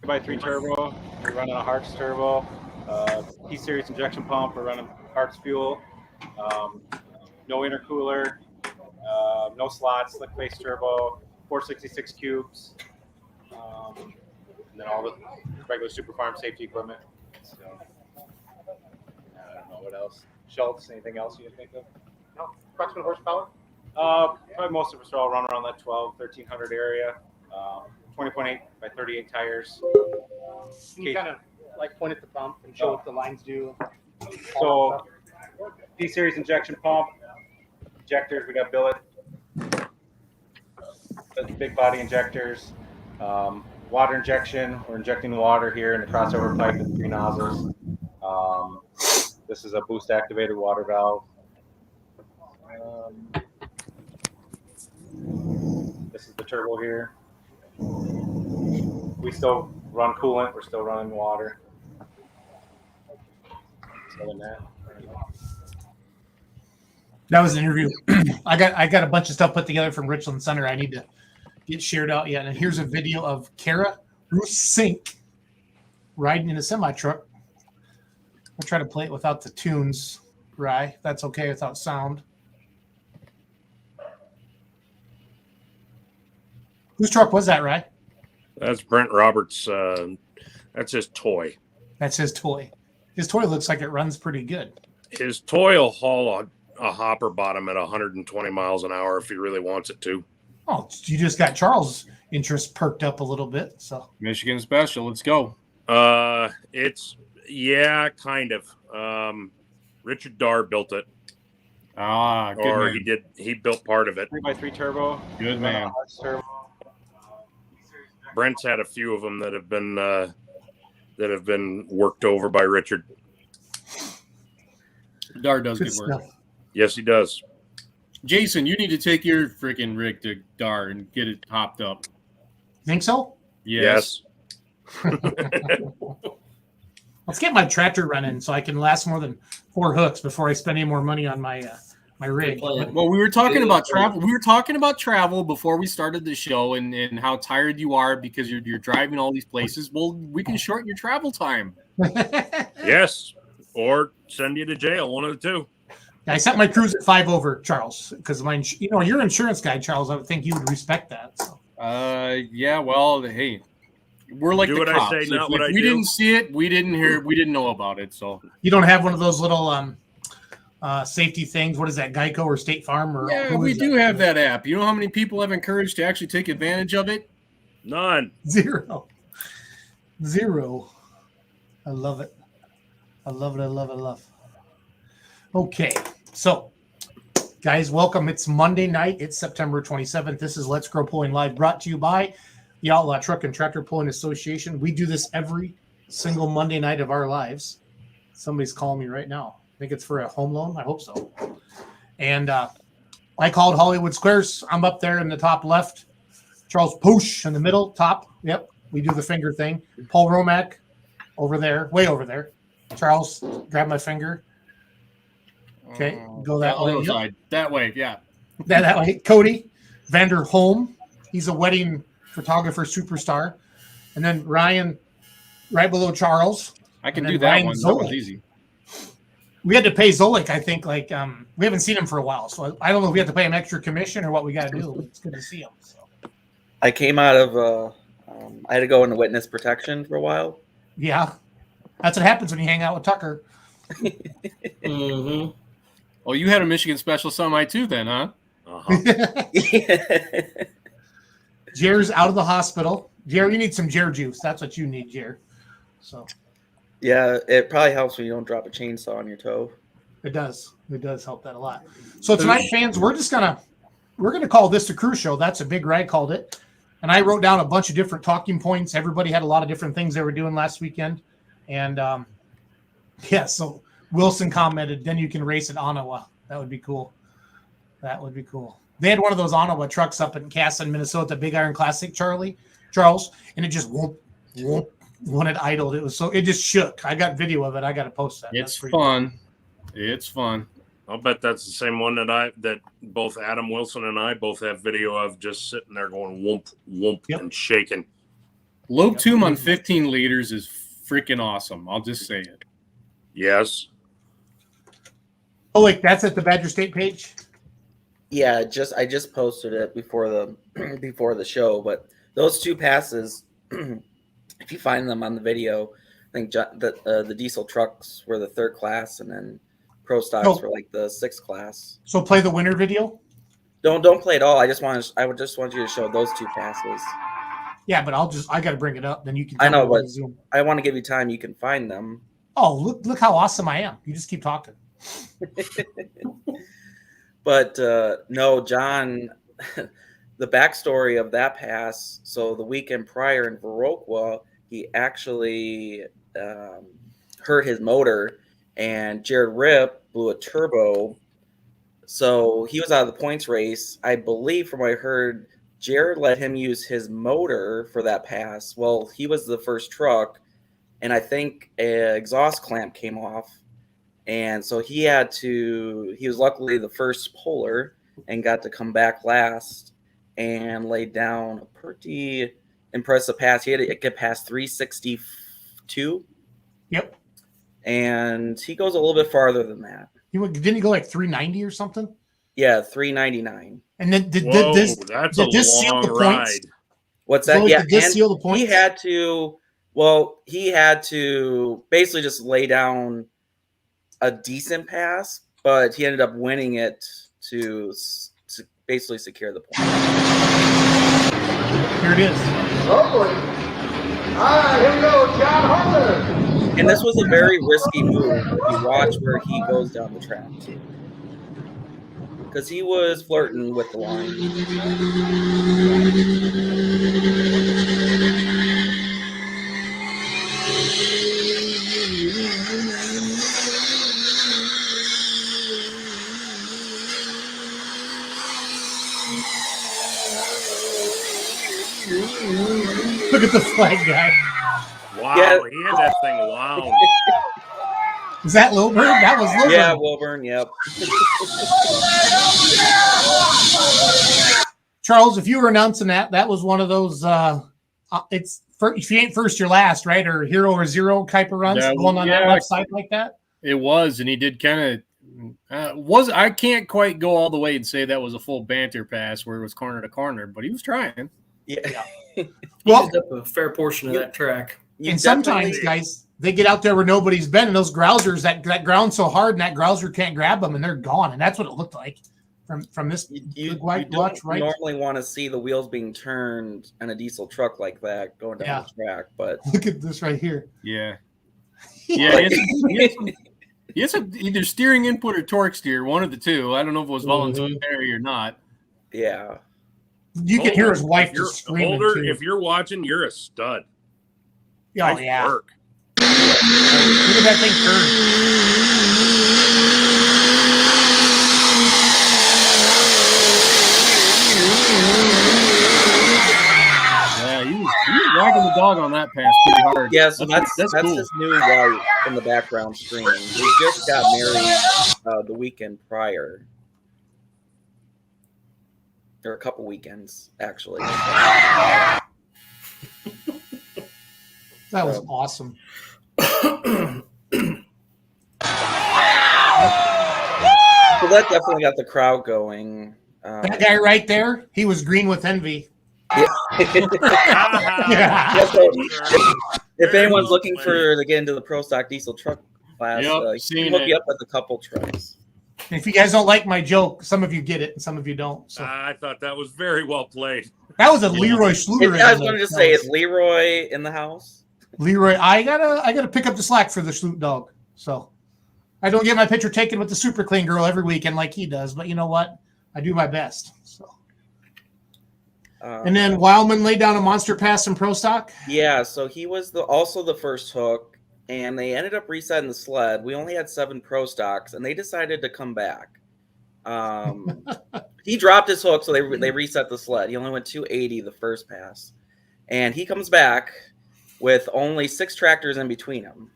3x3 turbo. We're running a Hart's turbo. P-series injection pump. We're running Hart's fuel. No intercooler. No slots. Slick face turbo. 466 cubes. And then all the regular Super Farm safety equipment. So, I don't know what else. Schultz, anything else you can think of? No. Approximate horsepower? Probably most of us are all running around that 1,300 area. 20.8 by 38 tires. Can you kind of like point at the pump and show what the lines do? So, P-series injection pump. Injectors, we got billet. Big body injectors. Water injection. We're injecting water here in the crossover pipe with 3 nozzles. This is a boost activated water valve. This is the turbo here. We still run coolant. We're still running water. Other than that, that was an interview. I got a bunch of stuff put together from Richland Center. I need to get shared out yet. And here's a video of Kara Rusink riding in a semi truck. I'll try to play it without the tunes, Rye. That's okay without sound. Whose truck was that, Rye? That's Brent Roberts. That's his toy. That's his toy. His toy looks like it runs pretty good. His toy will haul a hopper bottom at 120 miles an hour if he really wants it to. Oh, you just got Charles' interest perked up a little bit. So Michigan Special, let's go. It's kind of. Richard Darr built it. Good or man. he built part of it. 3x3 turbo. Good man. Brent's had a few of them that have been worked over by Richard. Darr does good work. Yes, he does. Jason, you need to take your freaking rig to Darr and get it hopped up. Think so? Yes. Let's get my tractor running so I can last more than 4 hooks before I spend any more money on my rig. Well, we were talking about travel. We were talking about travel before we started the show and how tired you are because you're driving all these places. Well, we can shorten your travel time. Yes. Or send you to jail, one of the two. I set my cruise at 5 over, Charles, because your insurance guy, Charles. I would think you would respect that. So. Yeah. Well, hey, we're like do the what cops. I say, not what I we do. didn't see it, we didn't hear it, we didn't know about it. So you don't have one of those little safety things. What is that, Geico or State Farm? Or yeah, we do have that app. You know how many people have encouraged to actually take advantage of it? None. Zero. I love it. I love. Okay, so guys, welcome. It's Monday night. It's September 27th. This is Let's Grow Pulling Live, brought to you by the Outlaw Truck and Tractor Pulling Association. We do this every single Monday night of our lives. Somebody's calling me right now. I think it's for a home loan. I hope so. And I called Hollywood Squares. I'm up there in the top left. Charles Poosh in the middle, top. Yep, we do the finger thing. Paul Romack over there, way over there. Charles, grab my finger. Okay, go that way. Yep. Side. That way, yeah. That way. Cody Vander Holm. He's a wedding photographer superstar. And then Ryan, right below Charles. I can do that Ryan one. Zolik. That one's easy. We had to pay Zolik, I think, we haven't seen him for a while. So I don't know if we have to pay him extra commission or what we got to do. It's good to see him. So. I came out of, I had to go into witness protection for a while. Yeah. That's what happens when you hang out with Tucker. Mm-hmm. Oh, you had a Michigan Special semi too then, huh? Jer's out of the hospital. Jer, you need some Jer juice. That's what you need, Jer. So. Yeah, it probably helps when you don't drop a chainsaw on your toe. It does. It does help that a lot. So tonight, fans, we're gonna call this the cruise show. That's a big ride called it. And I wrote down a bunch of different talking points. Everybody had a lot of different things they were doing last weekend. And so Wilson commented, then you can race at Ottawa. That would be cool. They had one of those Ottawa trucks up in Casson, Minnesota, Big Iron Classic, Charles, and it just whoop, when it idled. It just shook. I got video of it. I got to post that. It's fun. It's fun. I'll bet that's the same one that both Adam Wilson and I both have video of, just sitting there going whoomp, whoomp, and shaking. Low tomb on 15 liters is freaking awesome. I'll just say it. Yes. Oh, like that's at the Badger State page. Yeah, I just posted it before the show, but those two passes, if you find them on the video, I think the diesel trucks were the 3rd class, and then pro stocks were like the 6th class. So play the winner video. Don't play it all. I would just want you to show those two passes. Yeah, but I got to bring it up. Then you can. I know, but Zoom. I want to give you time. You can find them. Oh, look how awesome I am. You just keep talking. But no, John, the backstory of that pass. So the weekend prior in Viroqua, he actually hurt his motor, and Jared Ripp blew a turbo. So he was out of the points race. I believe from what I heard, Jared let him use his motor for that pass. Well, he was the first truck, and I think an exhaust clamp came off. And so he was luckily the first puller and got to come back last and laid down a pretty impressive pass. He had to get past 362. Yep. And he goes a little bit farther than that. Didn't he go like 390 or something? Yeah, 399. And then did that's did a this seal long the ride. points? What's that? So Yeah, did this and seal the points? he had to basically just lay down a decent pass, but he ended up winning it to basically secure the point. Here it is. Hopefully. All right, here we go, John Hartman. And this was a very risky move if you watch where he goes down the track too, because he was flirting with the line. Look at the flag guy. Wow, Yeah. he had that thing wound. Is that Lilburn? That was Lilburn. Yeah, Wilburn. Yep. Charles, if you were announcing that was one of those. It's if you ain't first, you're last, right? Or hero or zero type of runs going on that left side like that. It was, and he did kind of I can't quite go all the way and say that was a full banter pass where it was corner to corner, but he was trying. Yeah. Well, used up a fair portion of that track. And sometimes, guys, they get out there where nobody's been, and those grousers that ground so hard, and that grouser can't grab them, and they're gone. And that's what it looked like from this. You watch, don't right? normally want to see the wheels being turned in a diesel truck like that going down the track, but Look at this right here. Yeah. Yeah. He has either steering input or torque steer, one of the two. I don't know if it was voluntary or not. Yeah. You can hear his wife just screaming. Holder, too. if you're watching, you're a stud. Oh, Nice yeah. work. Look at that thing turn. Yeah, he was wagging the dog on that pass pretty hard. Yeah, so that's cool. his new wife in the background screaming. He just got married the weekend prior. Or a couple weekends, actually. That was awesome. So that definitely got the crowd going. That guy right there, he was green with envy. Yeah. Yeah. So if anyone's looking to get into the Pro Stock Diesel truck class, he can hook you up with a couple trucks. If you guys don't like my joke, some of you get it and some of you don't. So I thought that was very well played. that was a Leroy Schluter. I was going to say, is Leroy in the house? Leroy, I gotta pick up the slack for the Schlut dog. So I don't get my picture taken with the super clean girl every weekend like he does, but you know what? I do my best. So. And then Wildman laid down a monster pass in Pro Stock. Yeah, so he was also the first hook, and they ended up resetting the sled. We only had 7 Pro Stocks, and they decided to come back. He dropped his hook, so they reset the sled. He only went 280 the first pass, and he comes back with only 6 tractors in between him.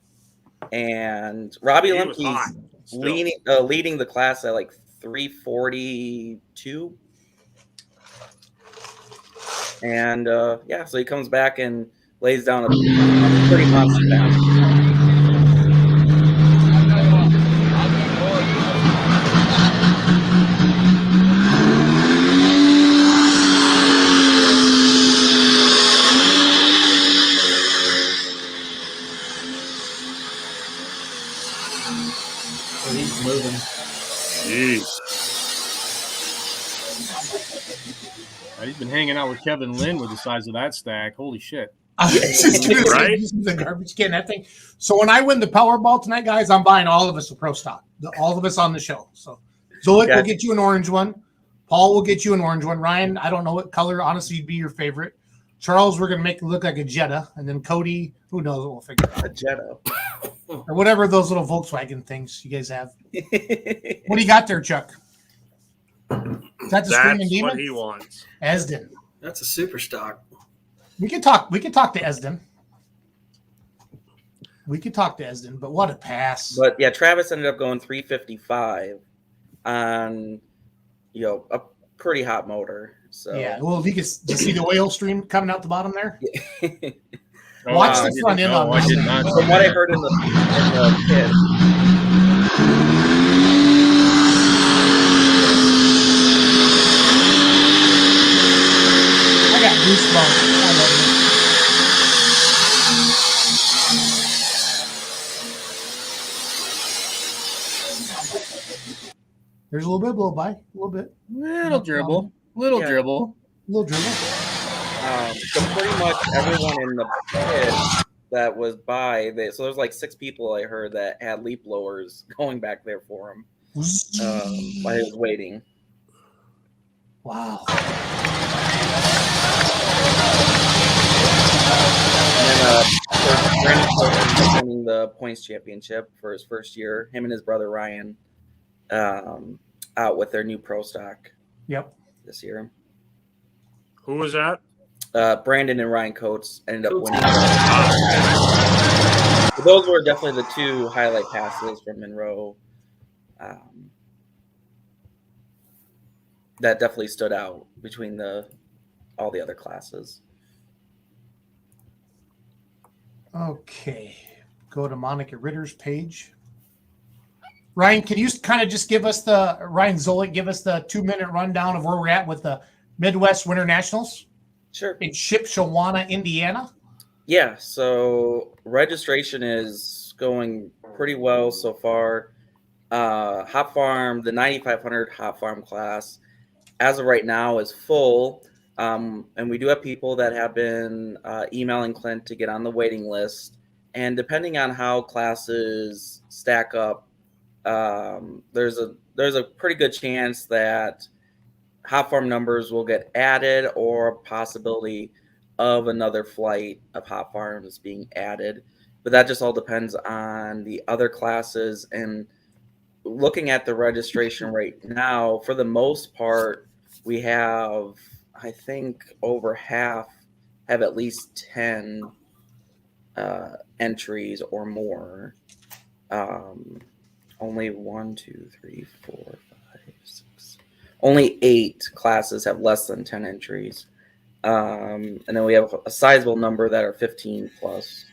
And Robbie Lemke's leading the class at like 342. And so he comes back and lays down a pretty monster down. So he's moving. Jeez. He's been hanging out with Kevin Lynn with the size of that stack. Holy shit. Right? The garbage can, that thing. So when I win the Powerball tonight, guys, I'm buying all of us a Pro Stock. All of us on the show. So Zolik will get you an orange one. Paul will get you an orange one. Ryan, I don't know what color, honestly, would be your favorite. Charles, we're going to make it look like a Jetta. And then Cody, who knows what we'll figure out. A Jetta. Or whatever those little Volkswagen things you guys have. What do you got there, Chuck? Is that the Screaming That's Demon? what he wants. Esden. That's a super stock. We could talk to Esden. But what a pass. But yeah, Travis ended up going 355 on, a pretty hot motor. So Yeah, well, you see the oil stream coming out the bottom there? Oh, Watch wow, the front end on I this did thing. not. from what I heard in the pit, I got goosebumps. I love it. There's a little bit blow by, a little bit. Little dribble. Little Yeah. dribble. A little dribble. so pretty much everyone in the pit that was by, so there's like 6 people I heard that had leaf blowers going back there for him while he was waiting. Wow. And then Brandon Quentin winning the points championship for his first year. Him and his brother Ryan out with their new Pro Stock Yep. this year. Who was that? Brandon and Ryan Coates ended up winning. So those were definitely the 2 highlight passes from Monroe. That definitely stood out between all the other classes. Okay. Go to Monica Ritter's page. Ryan, can you kind of just give us Ryan Zolik, give us the 2-minute rundown of where we're at with the Midwest Winter Nationals? Sure. In Shipshewana, Indiana? Yeah, so registration is going pretty well so far. Hop Farm, the 9,500 Hop Farm class, as of right now, is full. And we do have people that have been emailing Clint to get on the waiting list. And depending on how classes stack up, there's a pretty good chance that Hop Farm numbers will get added, or a possibility of another flight of Hop Farms being added. But that just all depends on the other classes. And looking at the registration right now, for the most part, we have, I think, over half have at least 10 entries or more. Only 1, 2, 3, 4, 5, 6. Only 8 classes have less than 10 entries. And then we have a sizable number that are 15 plus.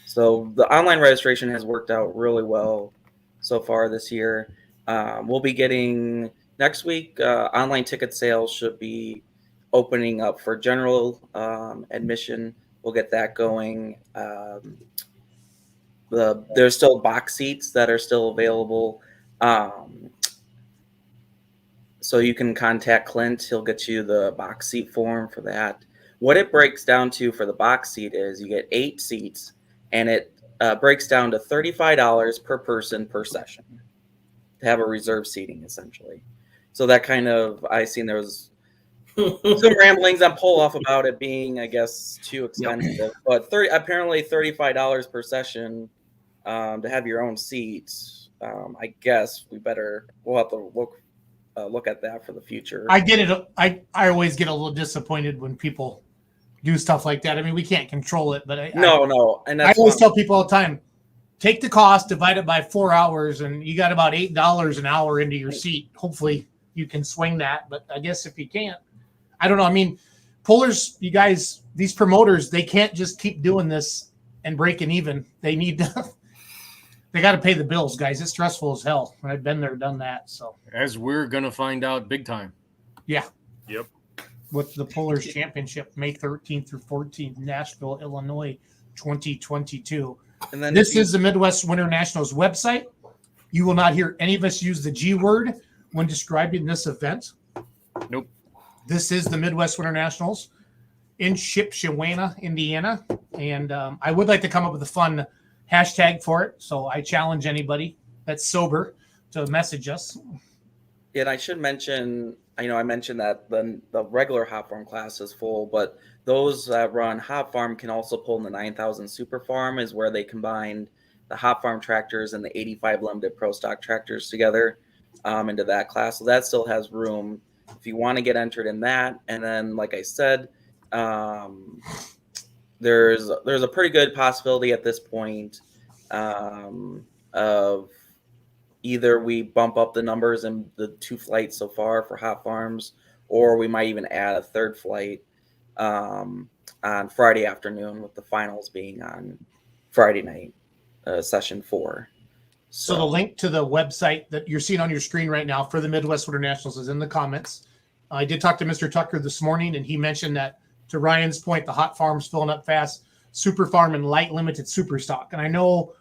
So the online registration has worked out really well so far this year. We'll be getting next week, online ticket sales should be opening up for general admission. We'll get that going. There's still box seats that are still available. So you can contact Clint. He'll get you the box seat form for that. What it breaks down to for the box seat is you get 8 seats, and it breaks down to $35 per person per session to have a reserve seating, essentially. So that kind of, I seen there was some ramblings on Pull-Off about it being, I guess, too expensive. But apparently $35 per session to have your own seats. I guess we'll have to look at that for the future. I get it. I always get a little disappointed when people do stuff like that. I mean, we can't control it, but no, and I always tell people all the time, take the cost, divide it by 4 hours, and you got about $8 an hour into your seat. Hopefully you can swing that, but I guess if you can't, I don't know. I mean, pullers, you guys, these promoters, they can't just keep doing this and breaking even. They need to, they got to pay the bills, guys. It's stressful as hell. I've been there, done that. So, As we're going to find out big time. yeah. Yep. With the Pullers Championship, May 13th through 14th, Nashville, Illinois, 2022. And then This is the Midwest Winter Nationals website. You will not hear any of us use the G word when describing this event. Nope. This is the Midwest Winter Nationals in Shipshewana, Indiana. And I would like to come up with a fun hashtag for it. So I challenge anybody that's sober to message us. Yeah, and I should mention, I mentioned that the regular hop farm class is full, but those that run hop farm can also pull in the 9,000 super farm, is where they combined the hop farm tractors and the 85 limited pro stock tractors together into that class. So that still has room if you want to get entered in that. And then, like I said, there's a pretty good possibility at this point of either we bump up the numbers in the 2 flights so far for hot farms, or we might even add a 3rd flight on Friday afternoon, with the finals being on Friday night, session 4. So the link to the website that you're seeing on your screen right now for the Midwest Winter Nationals is in the comments. I did talk to Mr. Tucker this morning, and he mentioned that, to Ryan's point, the hot farm's filling up fast, super farm and light limited super stock. And I know,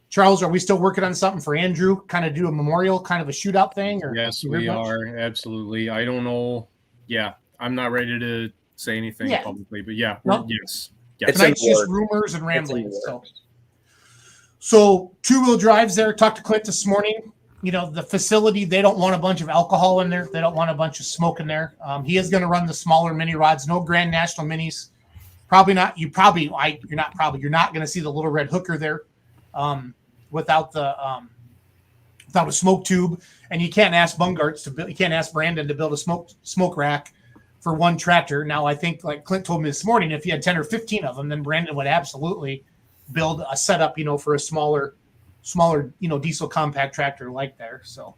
Charles, are we still working on something for Andrew? Kind of do a memorial, kind of a shootout thing? Or Yes, we are. Absolutely. I don't know. Yeah, I'm not ready to say anything publicly, but yeah, yes. Yeah. Tonight's just rumors and ramblings. So 2-wheel drives there. Talked to Clint this morning. The facility, they don't want a bunch of alcohol in there. They don't want a bunch of smoke in there. He is going to run the smaller mini rods, no Grand National minis. Probably not. You're not going to see the little red hooker there without a smoke tube. And you can't ask Bungarts to build. You can't ask Brandon to build a smoke rack for one tractor. Now, I think, like Clint told me this morning, if you had 10 or 15 of them, then Brandon would absolutely build a setup, for a smaller, diesel compact tractor like there. So,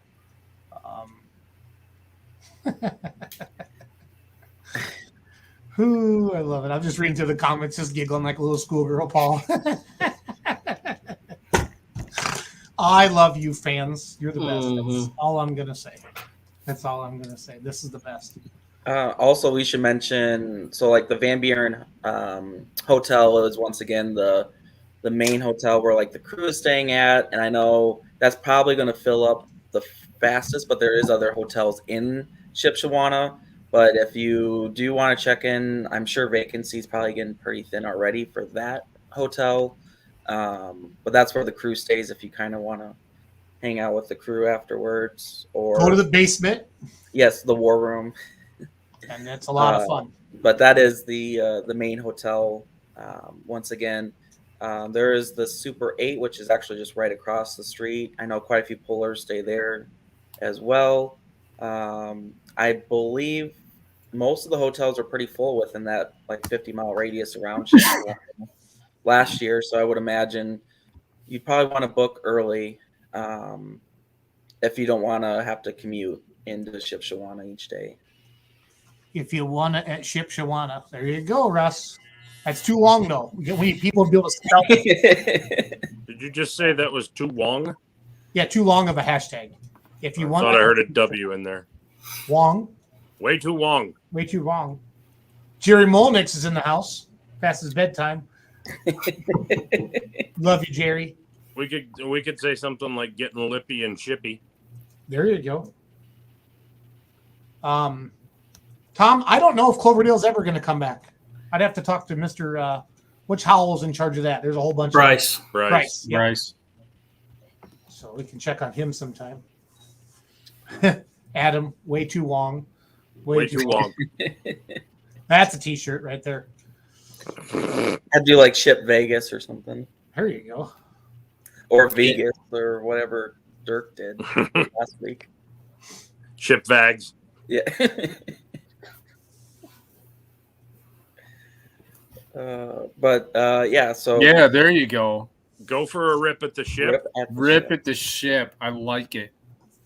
ooh, I love it. I'm just reading through the comments, just giggling like a little schoolgirl, Paul. I love you, fans. You're the best. That's all I'm gonna say. This is the best. Also, we should mention, so like the Van Buren hotel is once again the main hotel where like the crew is staying at, and I know that's probably going to fill up the fastest, but there is other hotels in Shipshewana. But if you do want to check in, I'm sure vacancies probably getting pretty thin already for that hotel. But that's where the crew stays if you kind of want to hang out with the crew afterwards, or go to the basement. Yes, the war room. And that's a lot of fun. But that is the main hotel. Once again, there is the Super 8, which is actually just right across the street. I know quite a few pullers stay there as well. I believe most of the hotels are pretty full within that like 50-mile radius around last year. So I would imagine you'd probably want to book early if you don't want to have to commute into Shipshewana each day. If you want to at Shipshewana, there you go, Russ. That's too long, though. We need people to be able to spell it. Did you just say that was too long? Yeah, too long of a hashtag. If you want, thought I heard a W in there. Wong. Way too long. Way too long. Jerry Molnix is in the house. Past his bedtime. Love you, Jerry. We could say something like getting lippy and shippy. There you go. Tom, I don't know if Cloverdale's ever going to come back. I'd have to talk to Mr. Which Howell's in charge of that? There's a whole bunch Bryce. of Bryce. Yeah. Bryce. So we can check on him sometime. Adam, way too long. Way too long. That's a t-shirt right there. I'd do like Ship Vegas or something. There you go. Or Vegas or whatever Dirk did last week. Ship Vags. Yeah. So yeah, there you go. Go for a rip at the ship. Rip at the ship. I like it.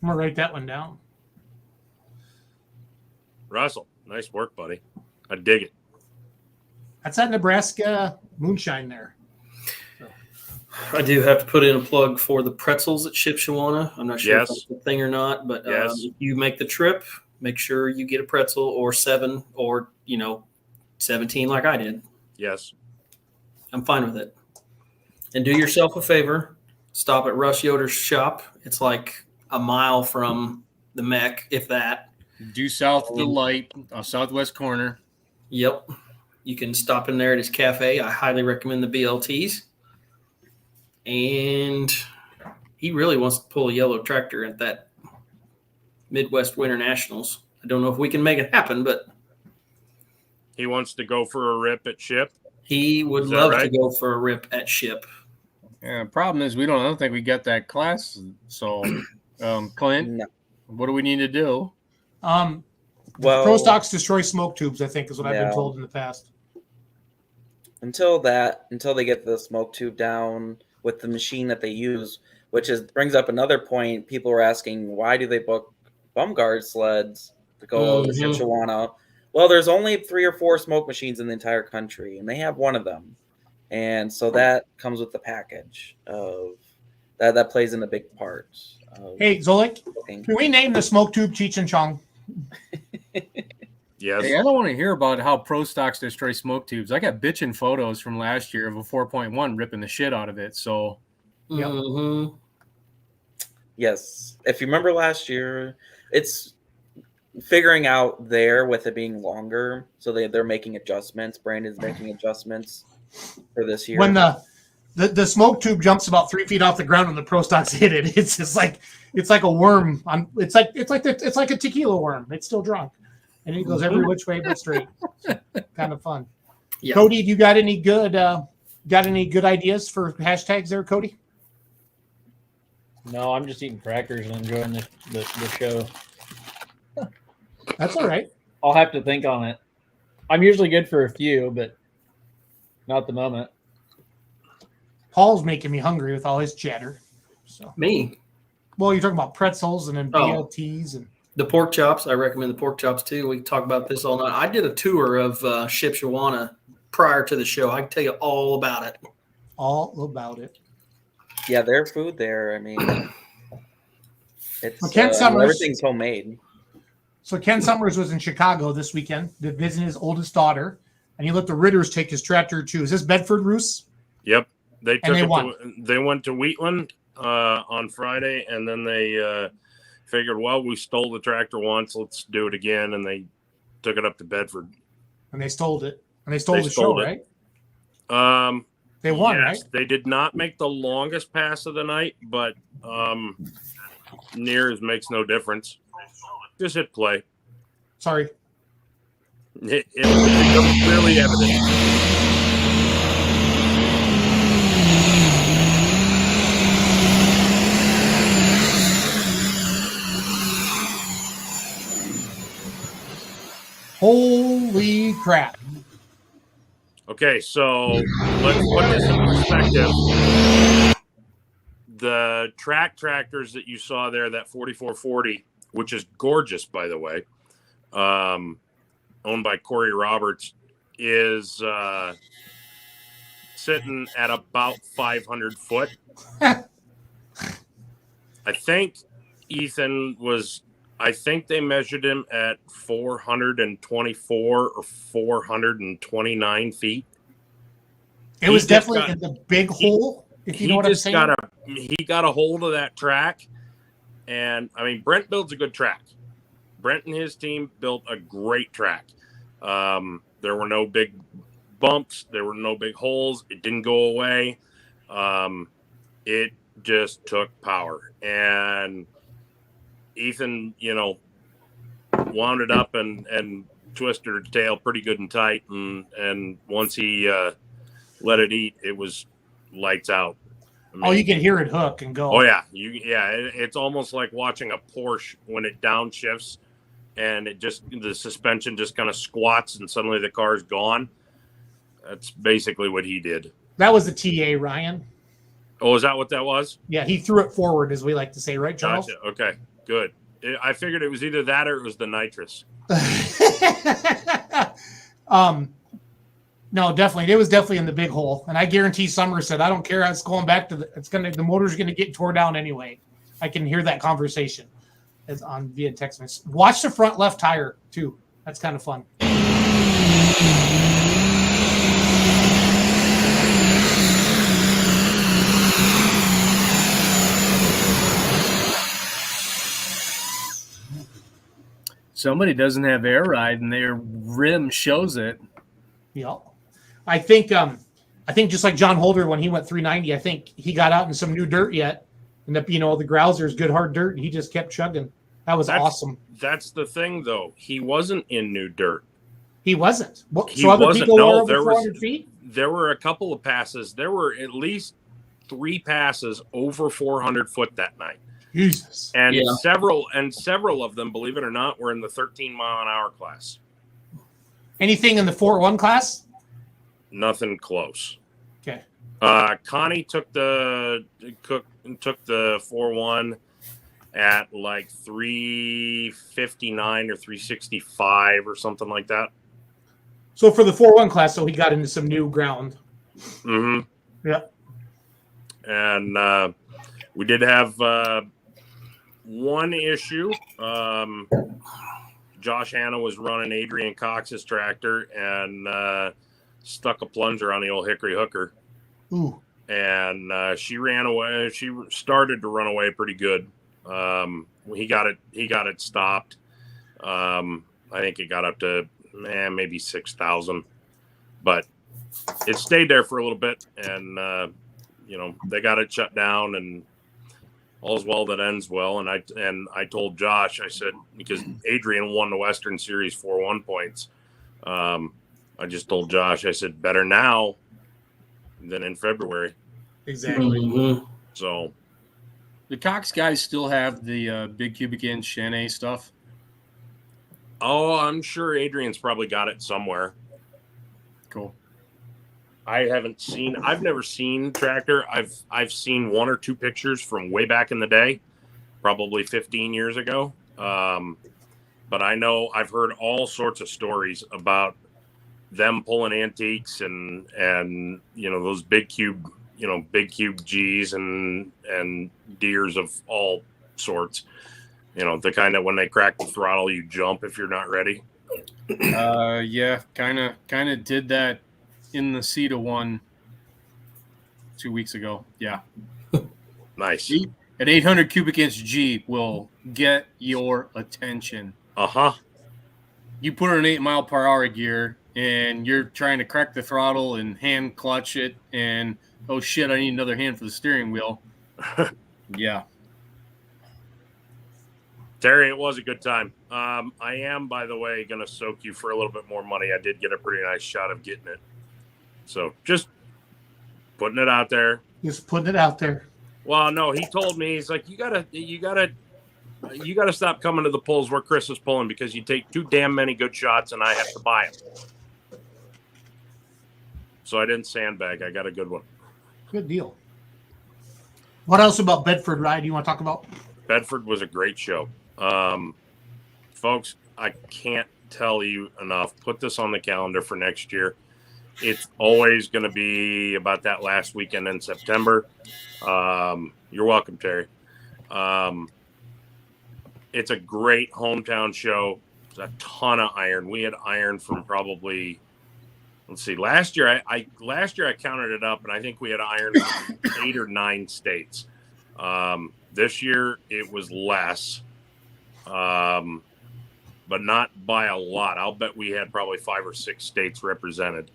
I'm gonna write that one down. Russell, nice work, buddy. I dig it. That's that Nebraska moonshine there. I do have to put in a plug for the pretzels at Shipshawana. I'm not sure if that's a thing or not, but if you make the trip, make sure you get a pretzel or 7 or 17 like I did. Yes. I'm fine with it. And do yourself a favor. Stop at Russ Yoder's shop. It's like a mile from the Mech, if that. Due south of the light, southwest corner. Yep. You can stop in there at his cafe. I highly recommend the BLTs. And he really wants to pull a yellow tractor at that Midwest Winter Nationals. I don't know if we can make it happen, but he wants to go for a rip at Ship. He would love to go for a rip at Ship. Yeah, problem is I don't think we got that class. So, Clint, No. what do we need to do? Pro stocks destroy smoke tubes, I think is what I've been told in the past. Until they get the smoke tube down with the machine that they use, which brings up another point. People were asking, why do they book bum guard sleds to go to Shipshawana? Well, there's only 3 or 4 smoke machines in the entire country, and they have one of them. And so that comes with the package of that plays in a big part. Hey, Zolik, can we name the smoke tube Cheech and Chong? Yes. Hey, I don't want to hear about how pro stocks destroy smoke tubes. I got bitchin' photos from last year of a 4.1 ripping the shit out of it. So, Yes. If you remember last year, it's figuring out there with it being longer. So they're making adjustments. Brandon's making adjustments for this year. When the smoke tube jumps about 3 feet off the ground and the pro stocks hit it, it's just like a worm. It's like a tequila worm. It's still drunk, and it goes every which way but straight. Kind of fun. Yeah. Cody, you got any good ideas for hashtags there, Cody? No, I'm just eating crackers and enjoying the show. That's all right. I'll have to think on it. I'm usually good for a few, but not at the moment. Paul's making me hungry with all his chatter. So me? Well, you're talking about pretzels and then BLTs and the pork chops. I recommend the pork chops too. We can talk about this all night. I did a tour of Shipshawana prior to the show. I can tell you all about it. All about it. Yeah, their food there. I mean, it's Ken Summers, everything's homemade. So Ken Summers was in Chicago this weekend to visit his oldest daughter, and he let the Ritters take his tractor to. Is this Bedford, Roos? Yep, they went to Wheatland on Friday, and then they figured, well, we stole the tractor once, let's do it again, and they took it up to Bedford. And they stole it. And they stole the show, right? They won, yes, right? They did not make the longest pass of the night, but nears makes no difference. Just hit play. Sorry. It becomes clearly evident. Holy crap. Okay, so let's put this in perspective. The track tractors that you saw there, that 4440, which is gorgeous, by the way, owned by Corey Roberts, is sitting at about 500 foot. I think Ethan I think they measured him at 424 or 429 feet. It was definitely in the big hole, if you know what I'm saying. He got a hold of that track. And, I mean, Brent builds a good track. Brent and his team built a great track. There were no big bumps. There were no big holes. It didn't go away. It just took power. And Ethan, wound it up and twisted her tail pretty good and tight. And once he let it eat, it was lights out. I mean, you can hear it hook and go. Oh yeah, it's almost like watching a Porsche when it downshifts, and the suspension just kind of squats, and suddenly the car's gone. That's basically what he did. That was the TA, Ryan. Oh, is that what that was? Yeah, he threw it forward, as we like to say, right, Charles? Gotcha. Okay, good. I figured it was either that or it was the nitrous. No, definitely. It was definitely in the big hole. And I guarantee Summer said, I don't care. It's going back to the motor's going to get tore down anyway. I can hear that conversation as on via text message. Watch the front left tire too. That's kind of fun. Somebody doesn't have air ride and their rim shows it. Yeah. I think just like John Holder when he went 390, I think he got out in some new dirt yet. And the Grouser's good hard dirt, and he just kept chugging. That's awesome. That's the thing, though. He wasn't in new dirt. He wasn't. So other people were over 400 feet? There were a couple of passes. There were at least 3 passes over 400 foot that night. Jesus. And several of them, believe it or not, were in the 13-mile-an-hour class. Anything in the 4-1 class? Nothing close. Okay. Connie took the 4-1 at like 359 or 365 or something like that. So for the 4-1 class, so he got into some new ground. Mm-hmm. Yeah. And we did have one issue. Josh Hanna was running Adrian Cox's tractor and stuck a plunger on the old hickory hooker. Ooh. And she ran away. She started to run away pretty good. He got it stopped. I think it got up to maybe 6,000, but it stayed there for a little bit, and they got it shut down, and all's well that ends well. And I told Josh, I said, because Adrian won the Western Series 4-1 points, I just told Josh, I said, better now than in February. Exactly. Mm-hmm. So The Cox guys still have the big cubic inch Chenet stuff. Oh, I'm sure Adrian's probably got it somewhere. Cool. I've never seen tractor. I've seen 1 or 2 pictures from way back in the day, probably 15 years ago. But I know I've heard all sorts of stories about them pulling antiques and those big cube G's and deers of all sorts. The kind that when they crack the throttle, you jump if you're not ready. Yeah, kind of did that in the CETA one 2 weeks ago. Yeah. Nice. An 800 cubic inch G will get your attention. Uh-huh. You put it in 8 mile per hour gear and you're trying to crack the throttle and hand clutch it and, oh shit, I need another hand for the steering wheel. Yeah. Terry, it was a good time. I am, by the way, going to soak you for a little bit more money. I did get a pretty nice shot of getting it. So just putting it out there. Just putting it out there. Well, no, he told me, he's like, you gotta stop coming to the pulls where Chris is pulling because you take too damn many good shots and I have to buy them. So I didn't sandbag. I got a good one. Good deal. What else about Bedford ride you want to talk about? Bedford was a great show. Folks, I can't tell you enough. Put this on the calendar for next year. It's always going to be about that last weekend in September. You're welcome, Terry. It's a great hometown show. It's a ton of iron. We had iron from probably, let's see, last year I counted it up, and I think we had iron from 8 or 9 states. This year it was less, but not by a lot. I'll bet we had probably 5 or 6 states represented.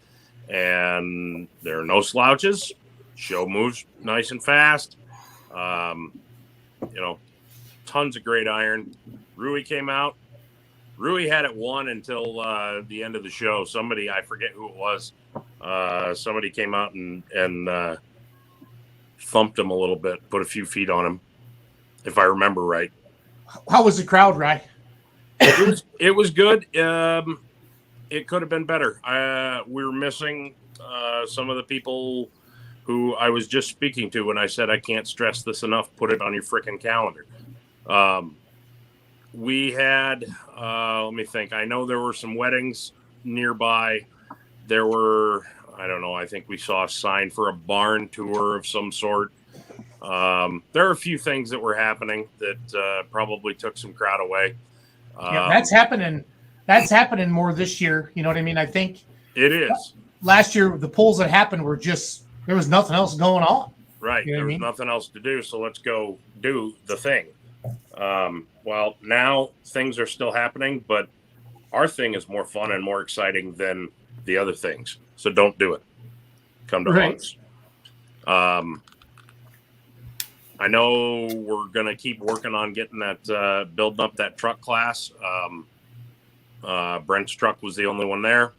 And there are no slouches. Show moves nice and fast. Tons of great iron. Rui came out. Rui had it won until the end of the show. Somebody, I forget who it was, somebody came out and thumped him a little bit, put a few feet on him, if I remember right. How was the crowd, Rye? It was good. It could have been better. We were missing some of the people who I was just speaking to when I said I can't stress this enough. Put it on your freaking calendar. We had, let me think. I know there were some weddings nearby, there were, I don't know, I think we saw a sign for a barn tour of some sort. There are a few things that were happening that probably took some crowd away. Yeah, that's happening. That's happening more this year. You know what I mean? I think it is. Last year, the pulls that happened were just there was nothing else going on. Right. You know there was nothing else to do, so let's go do the thing. Well, now things are still happening, but our thing is more fun and more exciting than the other things. So don't do it. Come to ours. I know we're going to keep working on getting that, building up that truck class. Brent's truck was the only one there,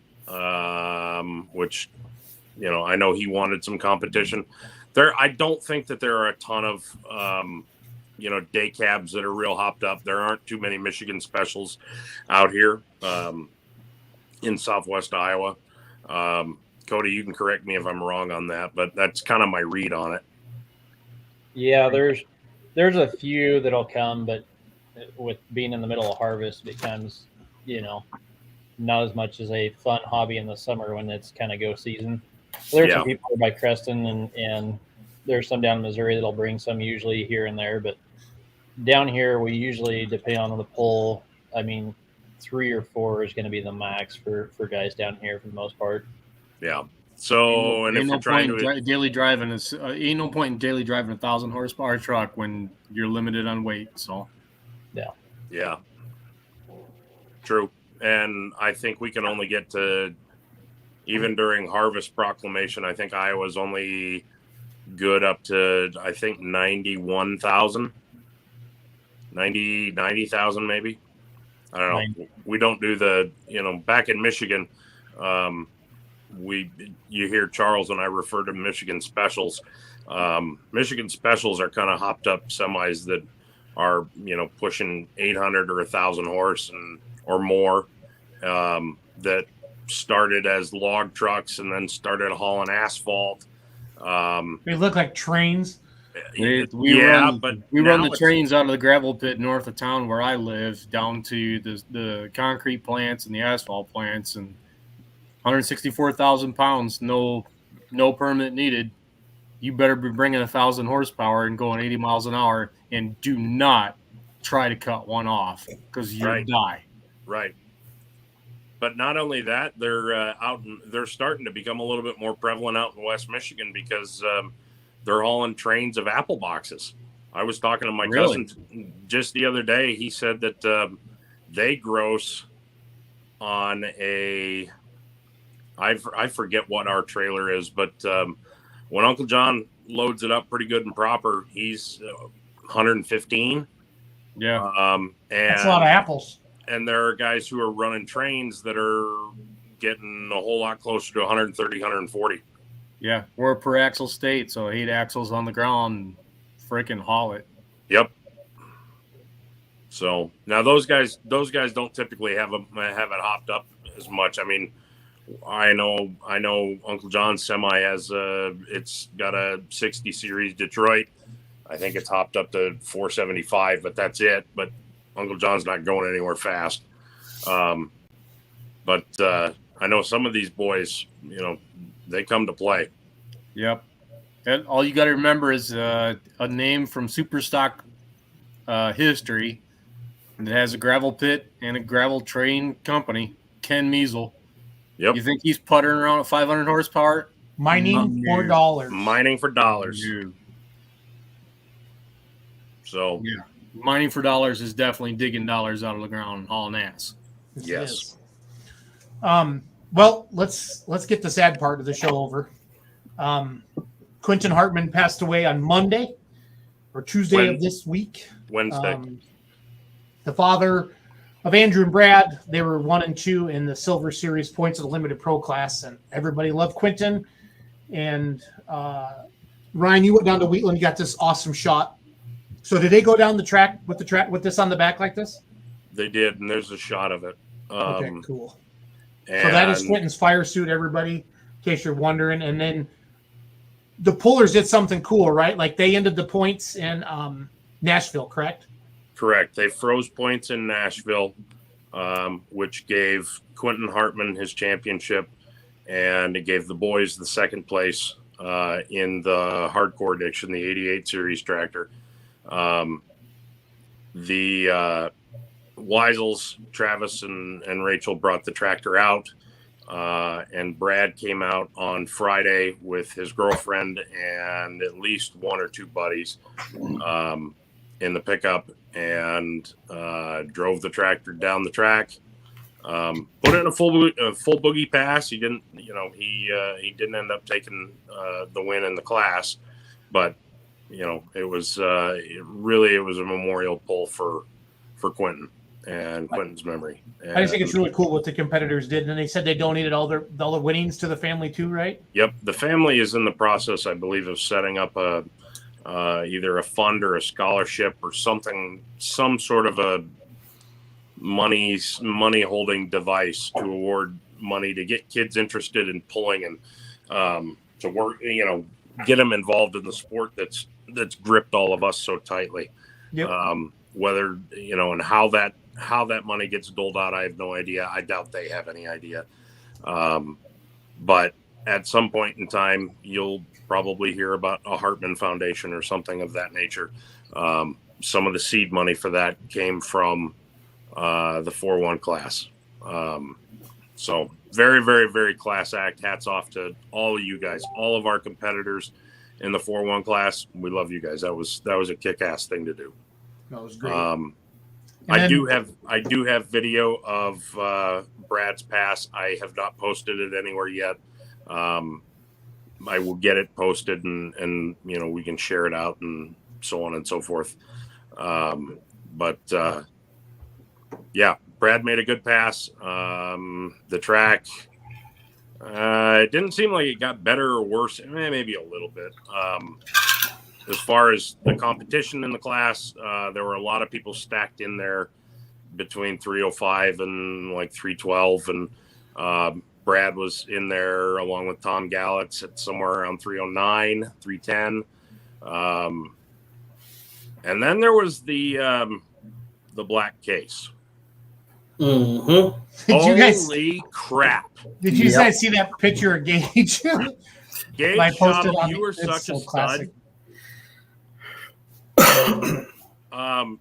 which, you know, I know he wanted some competition there. I don't think that there are a ton of, you know, day cabs that are real hopped up. There aren't too many Michigan specials out here in Southwest Iowa. Cody, you can correct me if I'm wrong on that, but that's kind of my read on it. Yeah, there's a few that'll come, but with being in the middle of harvest, it becomes, you know, not as much as a fun hobby in the summer when it's kind of go season. There's some people by Creston, and there's some down in Missouri that'll bring some usually here and there, but down here we usually, depending on the pull, I mean, 3 or 4 is going to be the max for guys down here for the most part. Yeah. So, and if you're trying to daily driving is ain't no point in daily driving a 1,000 horsepower truck when you're limited on weight. So, yeah, true. And I think we can only get to, even during harvest proclamation, I think Iowa's only good up to, I think 90,000 maybe. I don't know. 90. We don't do the, you know, back in Michigan, you hear Charles and I refer to Michigan specials. Michigan specials are kind of hopped up semis that are, you know, pushing 800 or 1,000 horse or more, that started as log trucks and then started hauling asphalt. They look like trains. We run the trains out of the gravel pit north of town where I live down to the concrete plants and the asphalt plants, and 164,000 pounds, no permit needed. You better be bringing 1,000 horsepower and going 80 miles an hour, and do not try to cut one off because you'll die. Right. But not only that, they're starting to become a little bit more prevalent out in West Michigan because they're hauling trains of apple boxes. I was talking to my cousin just the other day. He said that they gross on a, I forget what our trailer is, but when Uncle John loads it up pretty good and proper, he's 115. Yeah. And that's a lot of apples. And there are guys who are running trains that are getting a whole lot closer to 130, 140. Yeah, we're a per axle state, so 8 axles on the ground, freaking haul it. Yep. So now those guys don't typically have it hopped up as much. I mean, I know Uncle John's semi has it's got a 60 series Detroit. I think it's hopped up to 475, but that's it. But Uncle John's not going anywhere fast. But I know some of these boys, you know, they come to play. Yep. And all you got to remember is a name from Superstock history that has a gravel pit and a gravel train company, Ken Measle. Yep. You think he's puttering around at 500 horsepower? Mining for dollars. Mining for dollars. So yeah, mining for dollars is definitely digging dollars out of the ground and hauling ass. Yes. Well, let's get the sad part of the show over. Quentin Hartman passed away on Monday or Tuesday of this week. Wednesday. The father of Andrew and Brad, they were 1 and 2 in the Silver Series points of the limited pro class, and everybody loved Quentin. And Ryan, you went down to Wheatland, you got this awesome shot. So did they go down the track with this on the back like this? They did, and there's a shot of it. Okay, cool. So that is Quentin's fire suit, everybody, in case you're wondering. And then the pullers did something cool, right? Like they ended the points in Nashville, correct? Correct. They froze points in Nashville, which gave Quentin Hartman his championship. and it gave the boys the second place in the hardcore edition, the 88 series tractor. The Weisels, Travis and Rachel brought the tractor out, and Brad came out on Friday with his girlfriend and at least one or two buddies in the pickup, and drove the tractor down the track. Put in a full boogie pass. He didn't, he didn't end up taking the win in the class, but it was it was a memorial pull for Quentin and Quentin's memory. And I just think it's really cool what the competitors did, and they said they donated all the winnings to the family too, right? Yep, the family is in the process, I believe, of setting up either a fund or a scholarship or something, some sort of a money holding device to award money to get kids interested in pulling and to work, get them involved in the sport that's gripped all of us so tightly. Yep. Whether and how that money gets doled out, I have no idea. I doubt they have any idea. But at some point in time, you'll probably hear about a Hartman Foundation or something of that nature. Some of the seed money for that came from the 4-1 class. So very, very, very class act. Hats off to all of you guys, all of our competitors in the 4-1 class. We love you guys. That was a kick-ass thing to do. That was great. I do have video of Brad's pass. I have not posted it anywhere yet. I will get it posted and we can share it out and so on and so forth. Yeah, Brad made a good pass. The track, it didn't seem like it got better or worse. Maybe a little bit. As far as the competition in the class, there were a lot of people stacked in there between 305 and like 312. And Brad was in there along with Tom Gallitz at somewhere around 309, 310. And then there was the black case. Mm-hmm. Holy crap. Did you guys see that picture of Gage? Gage, you were such a stud.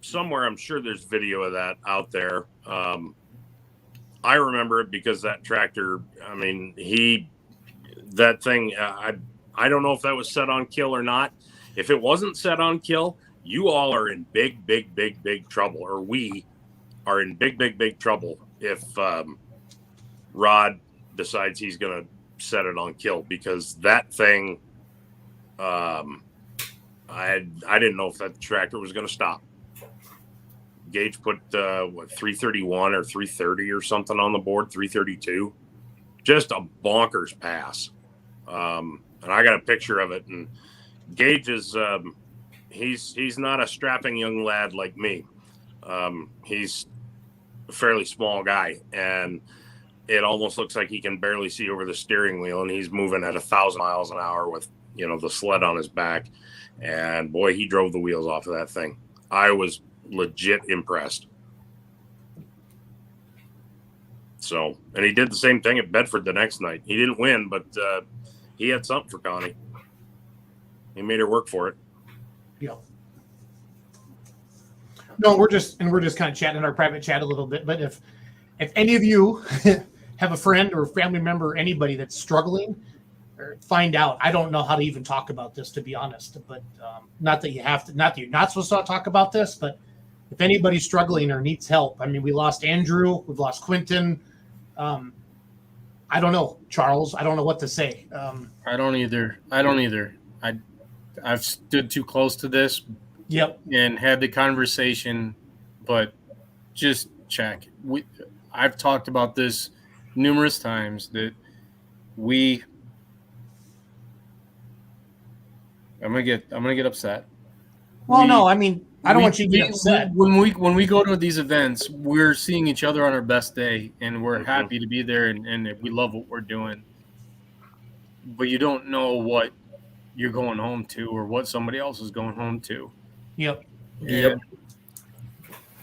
Somewhere I'm sure there's video of that out there. I remember it because that tractor, that thing, I don't know if that was set on kill or not. If it wasn't set on kill, you all are in big, big, big, big trouble, or we are in big, big, big trouble if Rod decides he's going to set it on kill, because that thing, I didn't know if that tractor was going to stop. Gage put 331 or 330 or something on the board, 332. Just a bonkers pass. And I got a picture of it. And Gage is he's not a strapping young lad like me. He's a fairly small guy, and it almost looks like he can barely see over the steering wheel, and he's moving at 1,000 miles an hour with the sled on his back. And boy, he drove the wheels off of that thing. I was legit impressed. So, and he did the same thing at Bedford the next night. He didn't win, but he had something for Connie. He made her work for it. Yeah. No, we're just kind of chatting in our private chat a little bit. But if any of you have a friend or family member or anybody that's struggling, or find out. I don't know how to even talk about this, to be honest. But not that you have to. Not that you're not supposed to talk about this. But if anybody's struggling or needs help, we lost Andrew, we've lost Quentin. I don't know, Charles. I don't know what to say. I don't either. I've stood too close to this. Yep. And had the conversation, but just check. I've talked about this numerous times that I'm gonna get upset. Well, no, I don't want you to get upset. When we go to these events, we're seeing each other on our best day, and we're happy to be there, and we love what we're doing. But you don't know what you're going home to, or what somebody else is going home to. Yep. Yep.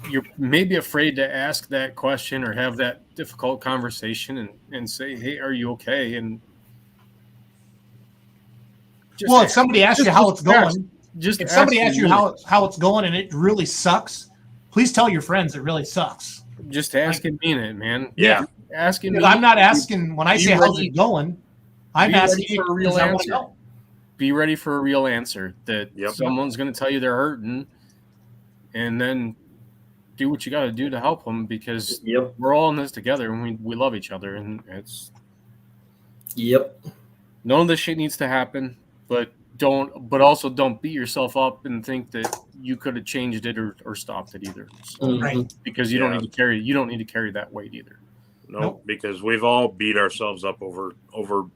you're maybe afraid to ask that question or have that difficult conversation and say, hey, are you okay? And if somebody asks you how it's going, if somebody asks you how it's going and it really sucks, please tell your friends it really sucks. Just ask and mean it, man. Yeah. Asking. I'm not asking when I say how's it going. I'm asking for a real answer. Be ready for a real answer that someone's going to tell you they're hurting, and then do what you got to do to help them, because we're all in this together and we love each other, and it's. None of this shit needs to happen, but also don't beat yourself up and think that you could have changed it or stopped it either. So, because you don't need to carry that weight either. No, because we've all beat ourselves up over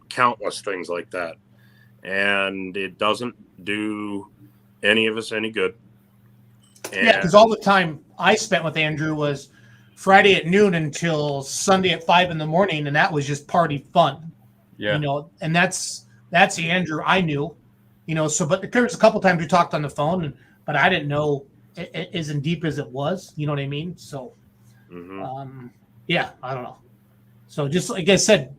countless things like that, and it doesn't do any of us any good. Because all the time I spent with Andrew was Friday at noon until Sunday at 5 a.m, and that was just party fun. Yeah, and that's the Andrew I knew. So but there was a couple times we talked on the phone, but I didn't know it as in deep as it was. You know what I mean? So. I don't know. So just like I said,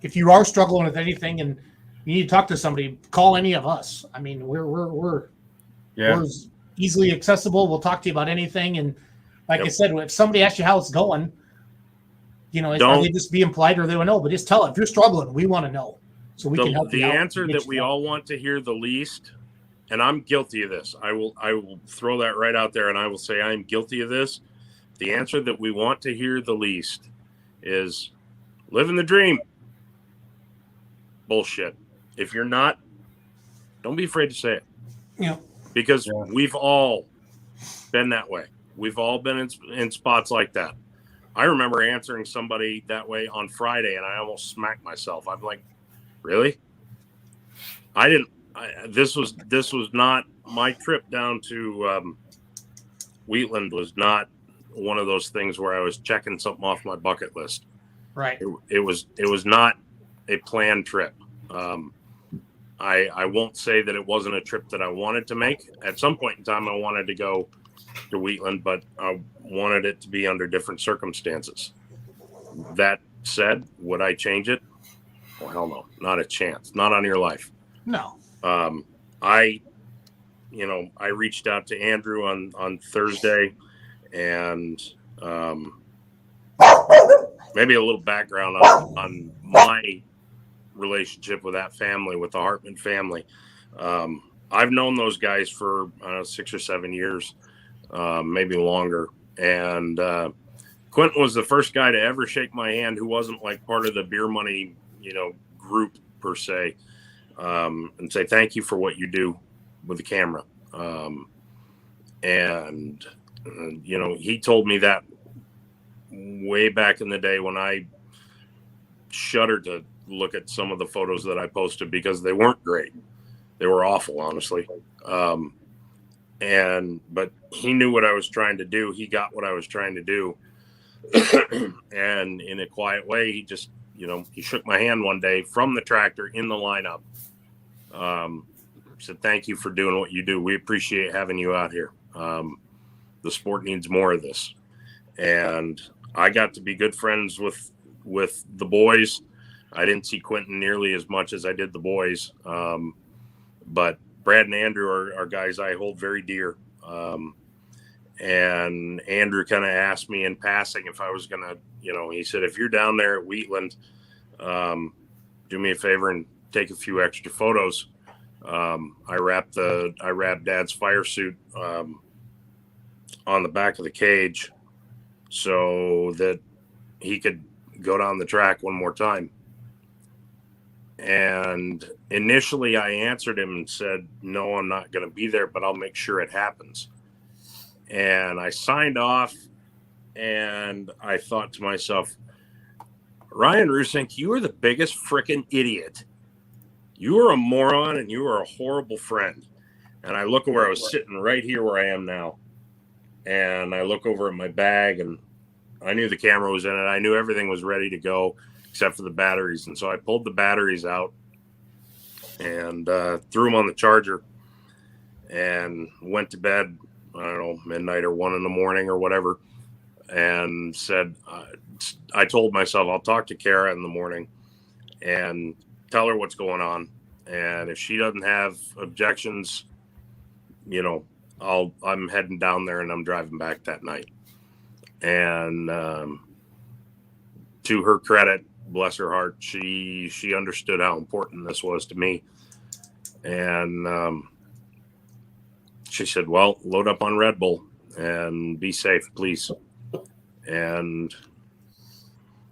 if you are struggling with anything and you need to talk to somebody, call any of us. I mean, we're easily accessible. We'll talk to you about anything. And like I said, if somebody asks you how it's going, are they just being polite or they don't know? But just tell it. If you're struggling, we want to know so we can help you out. The answer that we all want to hear the least, and I'm guilty of this. I will throw that right out there, and I will say I'm guilty of this. The answer that we want to hear the least is living the dream. Bullshit. If you're not, don't be afraid to say it. Yeah. Because we've all been that way. We've all been in spots like that. I remember answering somebody that way on Friday, and I almost smacked myself. I'm like, really? This was not my trip down to Wheatland was not one of those things where I was checking something off my bucket list. Right. It was not a planned trip. I won't say that it wasn't a trip that I wanted to make. At some point in time, I wanted to go to Wheatland, but I wanted it to be under different circumstances. That said, would I change it? Well, hell no, not a chance. Not on your life. No. I reached out to Andrew on Thursday. And maybe a little background on my relationship with that family, with the Hartman family. I've known those guys for 6 or 7 years, maybe longer. And Quentin was the first guy to ever shake my hand who wasn't like part of the beer money, group per se, and say thank you for what you do with the camera. He told me that way back in the day when I shuddered to look at some of the photos that I posted because they weren't great. They were awful, honestly. But he knew what I was trying to do. He got what I was trying to do. And in a quiet way, he just, he shook my hand one day from the tractor in the lineup. Said, thank you for doing what you do. We appreciate having you out here. The sport needs more of this. And I got to be good friends with the boys. I didn't see Quentin nearly as much as I did the boys. But Brad and Andrew are guys I hold very dear. And Andrew kind of asked me in passing if I was going to, he said, if you're down there at Wheatland, do me a favor and take a few extra photos. I wrapped Dad's fire suit on the back of the cage so that he could go down the track one more time. And initially I answered him and said, no, I'm not going to be there, but I'll make sure it happens. And I signed off, and I thought to myself, Ryan Rusink, you are the biggest freaking idiot. You are a moron, and you are a horrible friend. And I look where I was sitting right here where I am now. And I look over at my bag, and I knew the camera was in it. I knew everything was ready to go except for the batteries. And so I pulled the batteries out and threw them on the charger and went to bed I don't know, midnight or 1 a.m. or whatever, and said, I told myself I'll talk to Kara in the morning and tell her what's going on. And if she doesn't have objections, I'm heading down there and I'm driving back that night. And to her credit, bless her heart, she understood how important this was to me. And she said, well, load up on Red Bull and be safe, please. And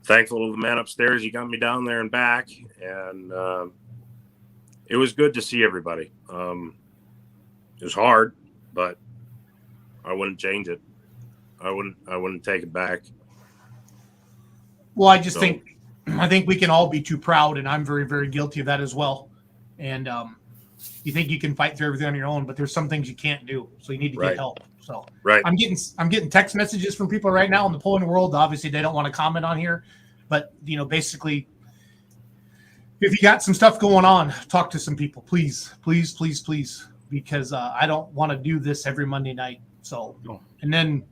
thankful to the man upstairs, he got me down there and back. And it was good to see everybody. It was hard, but I wouldn't change it. I wouldn't take it back. Well, I think we can all be too proud, and I'm very, very guilty of that as well. And you think you can fight through everything on your own, but there's some things you can't do, so you need to get help. So I'm getting text messages from people right now in the pulling world. Obviously, they don't want to comment on here, but basically, if you got some stuff going on, talk to some people, please, please, please, please, because I don't want to do this every Monday night. So, and then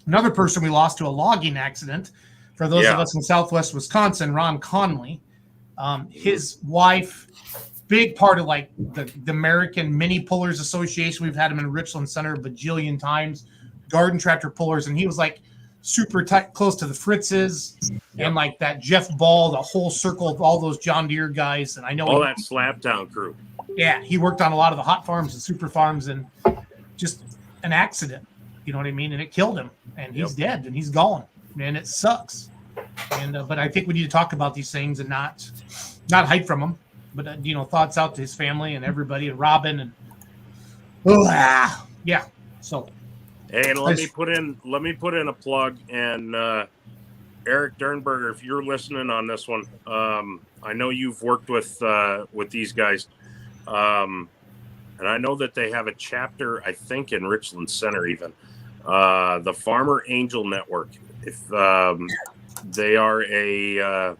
another person we lost to a logging accident. For those of us in Southwest Wisconsin, Ron Conley, his wife, big part of like the American Mini Pullers Association. We've had him in Richland Center a bajillion times, garden tractor pullers, and he was like super tight, close to the Fritzes and like that Jeff Ball, the whole circle of all those John Deere guys. And I know all that Slabtown crew. Yeah, he worked on a lot of the hot farms and super farms, and just an accident, you know what I mean? And it killed him, and he's dead, and he's gone, and it sucks. And but I think we need to talk about these things and not hide from them, but thoughts out to his family and everybody, and Robin, and So, hey, and let me put in a plug, and Eric Dernberger, if you're listening on this one, I know you've worked with these guys. And I know that they have a chapter, I think, in Richland Center, even the Farmer Angel Network. If they are a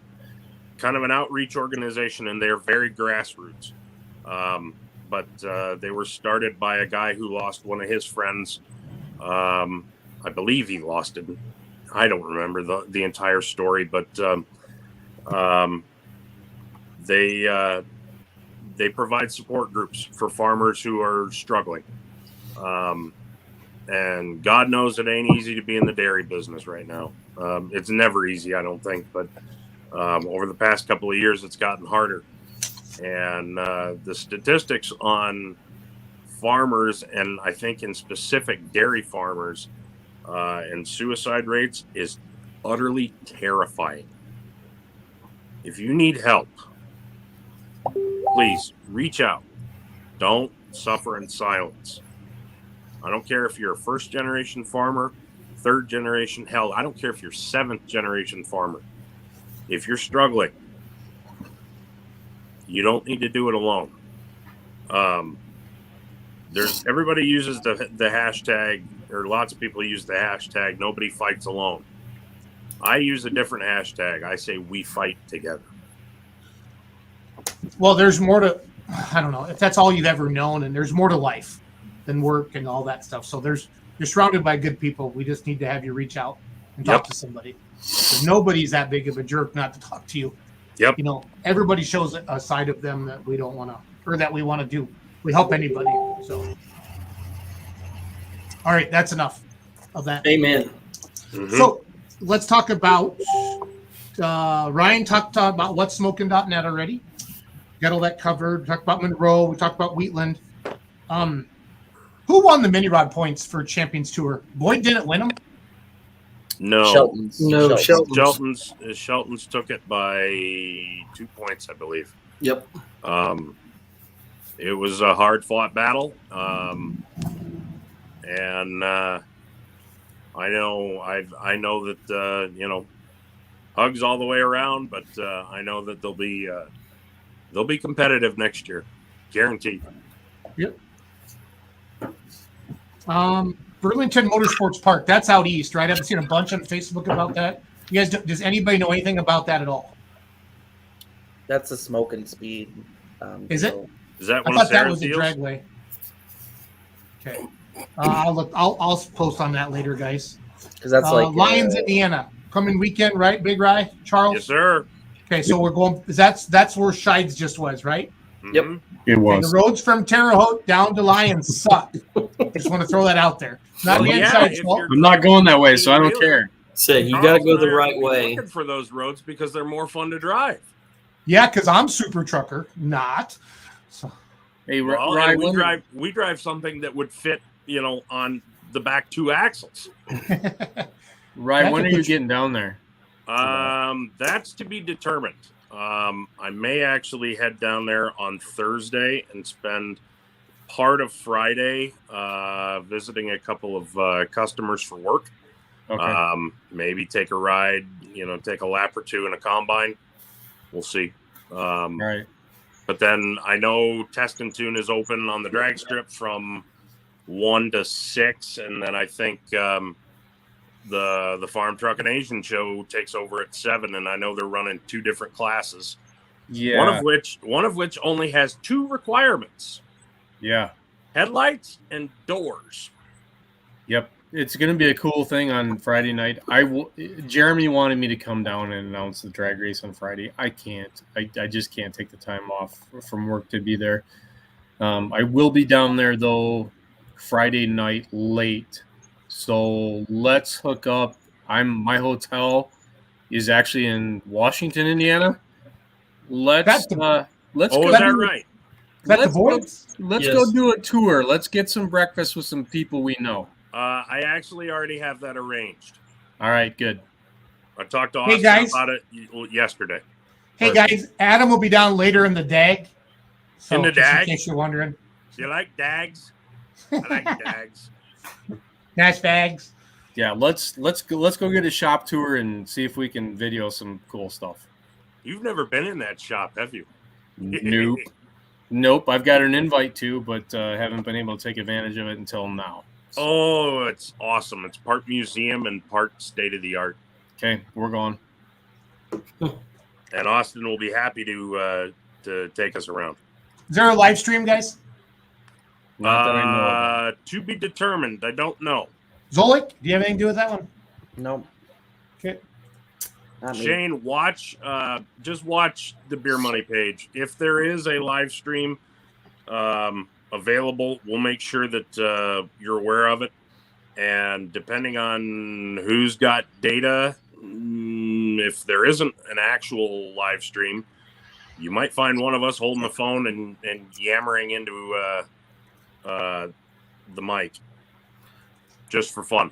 kind of an outreach organization, and they're very grassroots. But they were started by a guy who lost one of his friends. I believe he lost it. I don't remember the entire story, but they provide support groups for farmers who are struggling. And God knows it ain't easy to be in the dairy business right now. It's never easy, I don't think, but over the past couple of years, it's gotten harder. And the statistics on farmers, and I think in specific dairy farmers, and suicide rates is utterly terrifying. If you need help, please reach out. Don't suffer in silence. I don't care if you're a first-generation farmer, third-generation, hell, I don't care if you're seventh-generation farmer. If you're struggling, you don't need to do it alone. Everybody uses the hashtag, or lots of people use the hashtag, nobody fights alone. I use a different hashtag. I say we fight together. Well, there's more to, I don't know if that's all you've ever known, and there's more to life than work and all that stuff. So you're surrounded by good people. We just need to have you reach out and talk to somebody. Nobody's that big of a jerk not to talk to you. Yep. Everybody shows a side of them that we don't want to, or that we want to do. We help anybody. So, all right, that's enough of that. Amen. Mm-hmm. So let's talk about, Ryan talked about whatsmoking.net already. Got all that covered. We talked about Monroe. We talked about Wheatland. Who won the mini rod points for Champions Tour? Boyd didn't win them? No. Shelton's took it by 2 points, I believe. Yep. It was a hard fought battle. And I know that hugs all the way around, but I know that they'll be competitive next year, guaranteed. Yep. Burlington Motorsports Park, that's out east, right? I've seen a bunch on Facebook about that. You guys, does anybody know anything about that at all? That's a Smoke and Speed. Is it? Is that I one thought of that Sarah's was a deals? dragway. Okay. I'll post on that later, guys. Because that's like Lions, Indiana, coming weekend, right? Big Rye, Charles. Yes, sir. Okay, so we're going. That's where Shides just was, right? Yep. It Okay, was. the roads from Terre Haute down to Lions suck. Just want to throw that out there. Not Well, against yeah, Shides' if fault. you're I'm not going that way, so I don't care. So you got to Charles go and I the are right gonna be way. looking for those roads because they're more fun to drive. Yeah, because I'm super trucker, not. So, Hey, Well, Ryan, and we drive something that would fit, on the back 2 axles. Ryan, when are you getting down there? That's to be determined. I may actually head down there on Thursday and spend part of Friday visiting a couple of customers for work. Okay. Maybe take a ride, take a lap or two in a combine. We'll see. Right. But then I know Test and Tune is open on the drag strip from 1 to 6, and then I think the Farm Truck and Asian show takes over at 7, and I know they're running 2 different classes. Yeah. One of which only has 2 requirements: Yeah. headlights and doors. Yep. It's going to be a cool thing on Friday night. Jeremy wanted me to come down and announce the drag race on Friday. I can't. I just can't take the time off from work to be there. I will be down there, though, Friday night late. So let's hook up. My hotel is actually in Washington, Indiana. Let's is go. that right? Let's go do a tour. Let's get some breakfast with some people we know. I actually already have that arranged. All right, good. I talked to Austin about it yesterday. Hey, guys, Adam will be down later in the DAG. So, In the DAG? in case you're wondering. You like DAGs? I like DAGs. Nash bags. Yeah, let's go get a shop tour and see if we can video some cool stuff. You've never been in that shop, have you? Nope. I've got an invite to, but haven't been able to take advantage of it until now. So. Oh, it's awesome! It's part museum and part state of the art. Okay, we're going. And Austin will be happy to take us around. Is there a live stream, guys? Not that I know of. To be determined. I don't know. Zolik, do you have anything to do with that one? No. Okay. Shane, just watch the Beer Money page. If there is a live stream available, we'll make sure that you're aware of it. And depending on who's got data, if there isn't an actual live stream, you might find one of us holding the phone and yammering into the mic just for fun.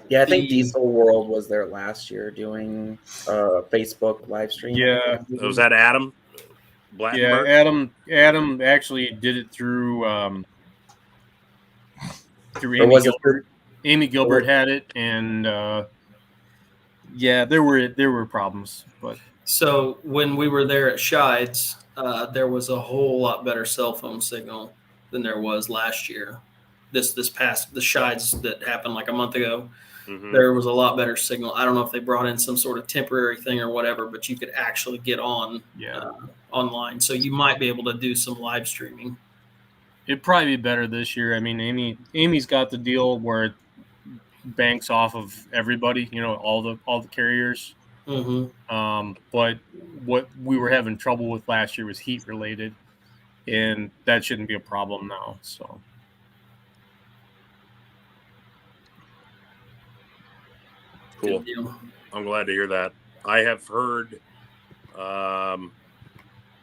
Yeah, I think Diesel World was there last year doing Facebook live stream. Yeah. Was that Adam? Yeah, Adam actually did it through Amy Gilbert. Amy Gilbert had it, and there were problems. But so when we were there at Shides, there was a whole lot better cell phone signal than there was last year. This past the Shides that happened like a month ago. Mm-hmm. There was a lot better signal. I don't know if they brought in some sort of temporary thing or whatever, but you could actually get on online. So you might be able to do some live streaming. It'd probably be better this year. I mean, Amy's got the deal where it banks off of everybody, all the carriers. Mm-hmm. But what we were having trouble with last year was heat related, and that shouldn't be a problem now. So. Cool. I'm glad to hear that. I have heard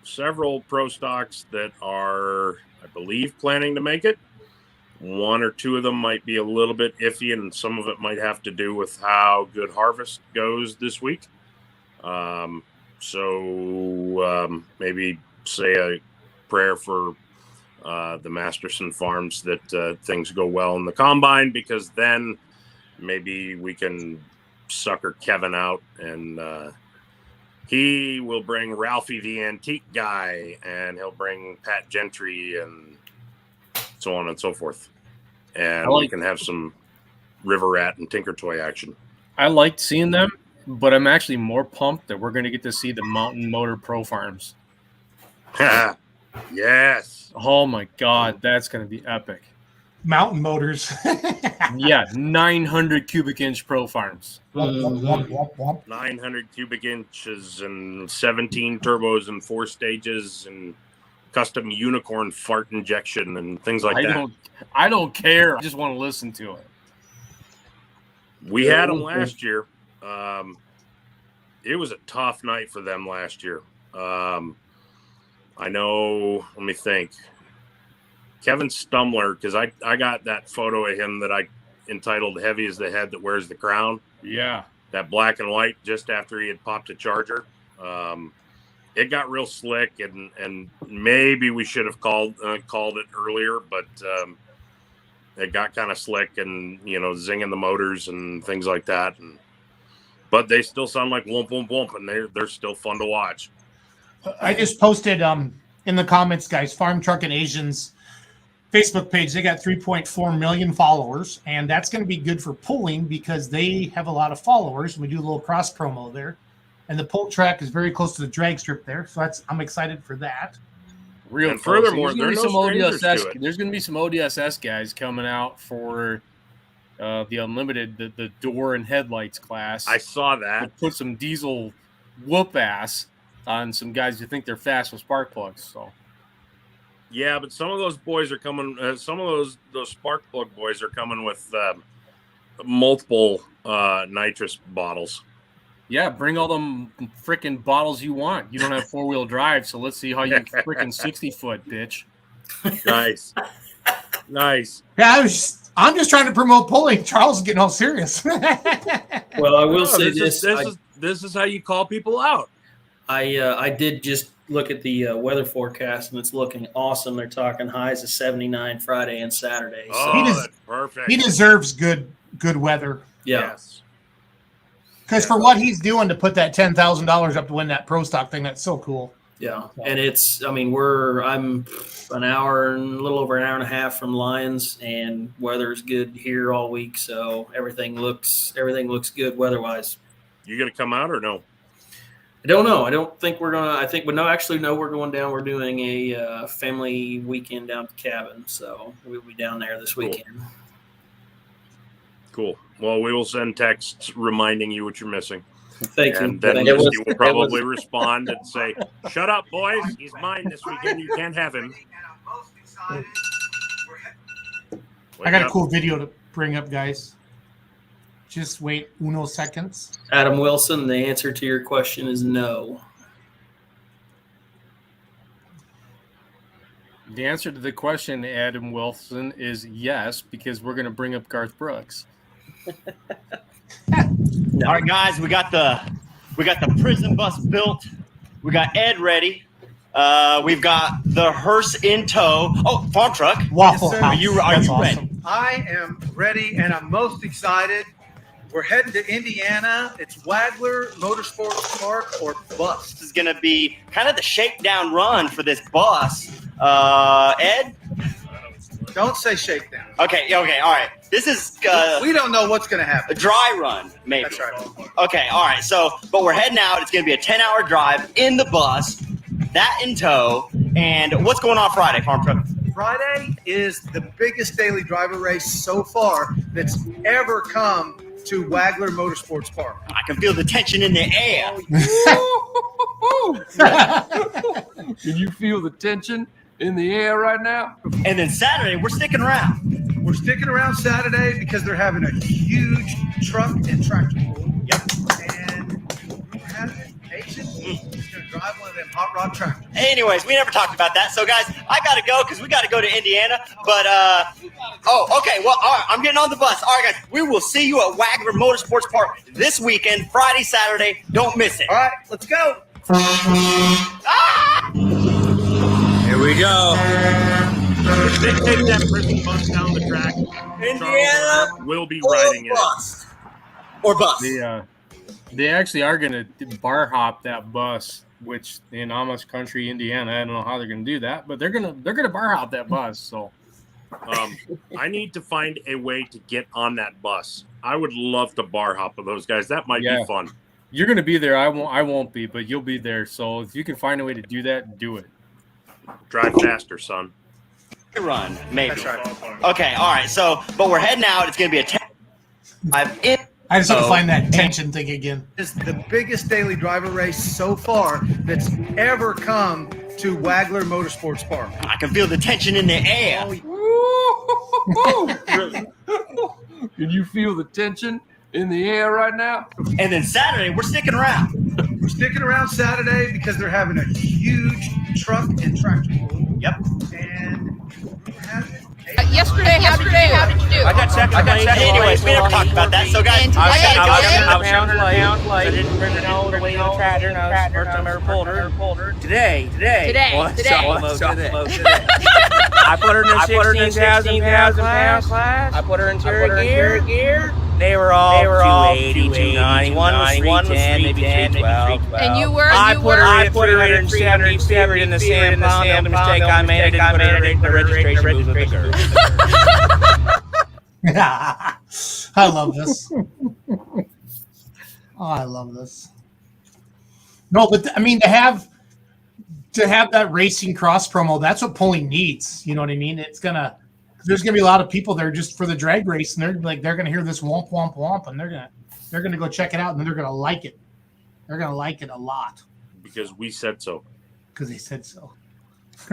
several pro stocks that are, I believe, planning to make it. 1 or 2 of them might be a little bit iffy, and some of it might have to do with how Good Harvest goes this week. So maybe say a prayer for the Masterson Farms that things go well in the combine, because then maybe we can sucker Kevin out, and he will bring Ralphie the Antique Guy, and he'll bring Pat Gentry, and so on and so forth. And we can have some River Rat and Tinker Toy action. I liked seeing them, but I'm actually more pumped that we're going to get to see the Mountain Motor Pro Farms. Yes. Oh my God, that's going to be epic. mountain motors. Yeah, 900 cubic inch Pro Farms. 900 cubic inches and 17 turbos and 4 stages and custom unicorn fart injection and things like that. I don't care. I just want to listen to it. We had them last year. It was a tough night for them last year. I know, let me think. Kevin Stumler, because I got that photo of him that I entitled Heavy as the Head That Wears the Crown. Yeah. That black and white just after he had popped a Charger. It got real slick, and maybe we should have called it earlier, but it got kind of slick and, zinging the motors and things like that. But they still sound like whoomp, whoomp, whoomp, and they're still fun to watch. I just posted in the comments, guys, Farm Truck and Asians Facebook page. They got 3.4 million followers, and that's going to be good for pulling because they have a lot of followers. We do a little cross promo there, and the pull track is very close to the drag strip there, so I'm excited for that. And furthermore, there's going to be some ODSS guys coming out for the Unlimited, the door and headlights class. I saw that. We'll put some diesel whoop ass on some guys who think they're fast with spark plugs. So, yeah, but some of those boys are coming. Some of those spark plug boys are coming with multiple nitrous bottles. Yeah, bring all them freaking bottles you want. You don't have 4-wheel drive, so let's see how you freaking 60-foot, bitch. Nice. Yeah, I'm just trying to promote pulling. Charles is getting all serious. Well, I will say this. This is how you call people out. I did just look at the weather forecast, and it's looking awesome. They're talking highs of 79 Friday and Saturday. So. That's perfect. He deserves good weather. Yeah. Yes. Because for what he's doing to put that $10,000 up to win that pro stock thing, that's so cool. Yeah, and I'm a little over an hour and a half from Lions, and weather's good here all week, so everything looks good weather-wise. You gonna come out or no? I don't know. I don't think we're gonna. I think, but no, actually, no. We're going down. We're doing a family weekend down at the cabin, so we'll be down there this weekend. Cool. Well, we will send texts reminding you what you're missing. Thank you. And then you will probably respond and say, "Shut up, boys. He's mine this weekend. You can't have him." I got a cool video to bring up, guys. Just wait uno seconds. Adam Wilson, the answer to your question is no. The answer to the question, Adam Wilson, is yes, because we're going to bring up Garth Brooks. No. All right, guys, we got the prison bus built. We got Ed ready. We've got the hearse in tow. Oh, farm truck. Waffle House. Are you awesome. ready? I am ready, and I'm most excited. We're heading to Indiana. It's Wagler Motorsports Park or bust. This is going to be kind of the shakedown run for this bus. Ed? Don't say shakedown. Okay, all right. This is we don't know what's going to happen. A dry run, maybe. That's right. Okay, all right. But we're heading out. It's going to be a 10-hour drive in the bus, that in tow. And what's going on Friday, farm truck? Friday is the biggest daily driver race so far that's ever come to Wagler Motorsports Park. I can feel the tension in the air. Can you feel the tension in the air right now? And then Saturday, we're sticking around. We're sticking around Saturday because they're having a huge truck and tractor pull. Yep. And we're having Asian. He's going to drive one of them hot rod tractors. Anyways, we never talked about that. So, guys, I got to go because we got to go to Indiana. But, okay. Well, all right, I'm getting on the bus. All right, guys, we will see you at Wagler Motorsports Park this weekend, Friday, Saturday. Don't miss it. All right, let's go. Ah! Here we go. They take that prison bus down the track. Indiana. We'll be riding it. Or bus. They actually are going to bar hop that bus, which in Amish country, Indiana, I don't know how they're going to do that, but they're going to bar hop that bus. So, I need to find a way to get on that bus. I would love to bar hop with those guys. That might be fun. You're going to be there. I won't be, but you'll be there. So if you can find a way to do that, do it. Drive faster, son. run, maybe. That's right. Okay, all right. So, but we're heading out. It's going to be a I just have to find that tension thing again. It's the biggest daily driver race so far that's ever come to Wagler Motorsports Park. I can feel the tension in the air. Can you feel the tension in the air right now? And then Saturday, we're sticking around. We're sticking around Saturday because they're having a huge truck and tractor pull. Yep. And we're having Yesterday, how did you do? I got second place. Anyways, we never talked about that. So, guys, I was pound place. I didn't really know the way the tractor. No, it's the first time I ever pulled her. Today. I put her in a 16,000 pound class. I put her in interior gear. They were all 280, 290. One was 310, maybe 312. And you were? I put her at 370 in the sand pound. The only mistake I made, I didn't put her in the registration booth with the girl. I love this. Oh, I love this. No, but I mean to have that racing cross promo, that's what pulling needs. You know what I mean? There's gonna be a lot of people there just for the drag race, and they're gonna hear this womp womp womp, and they're gonna go check it out, and then they're gonna like it. They're gonna like it a lot because we said so. Because they said so.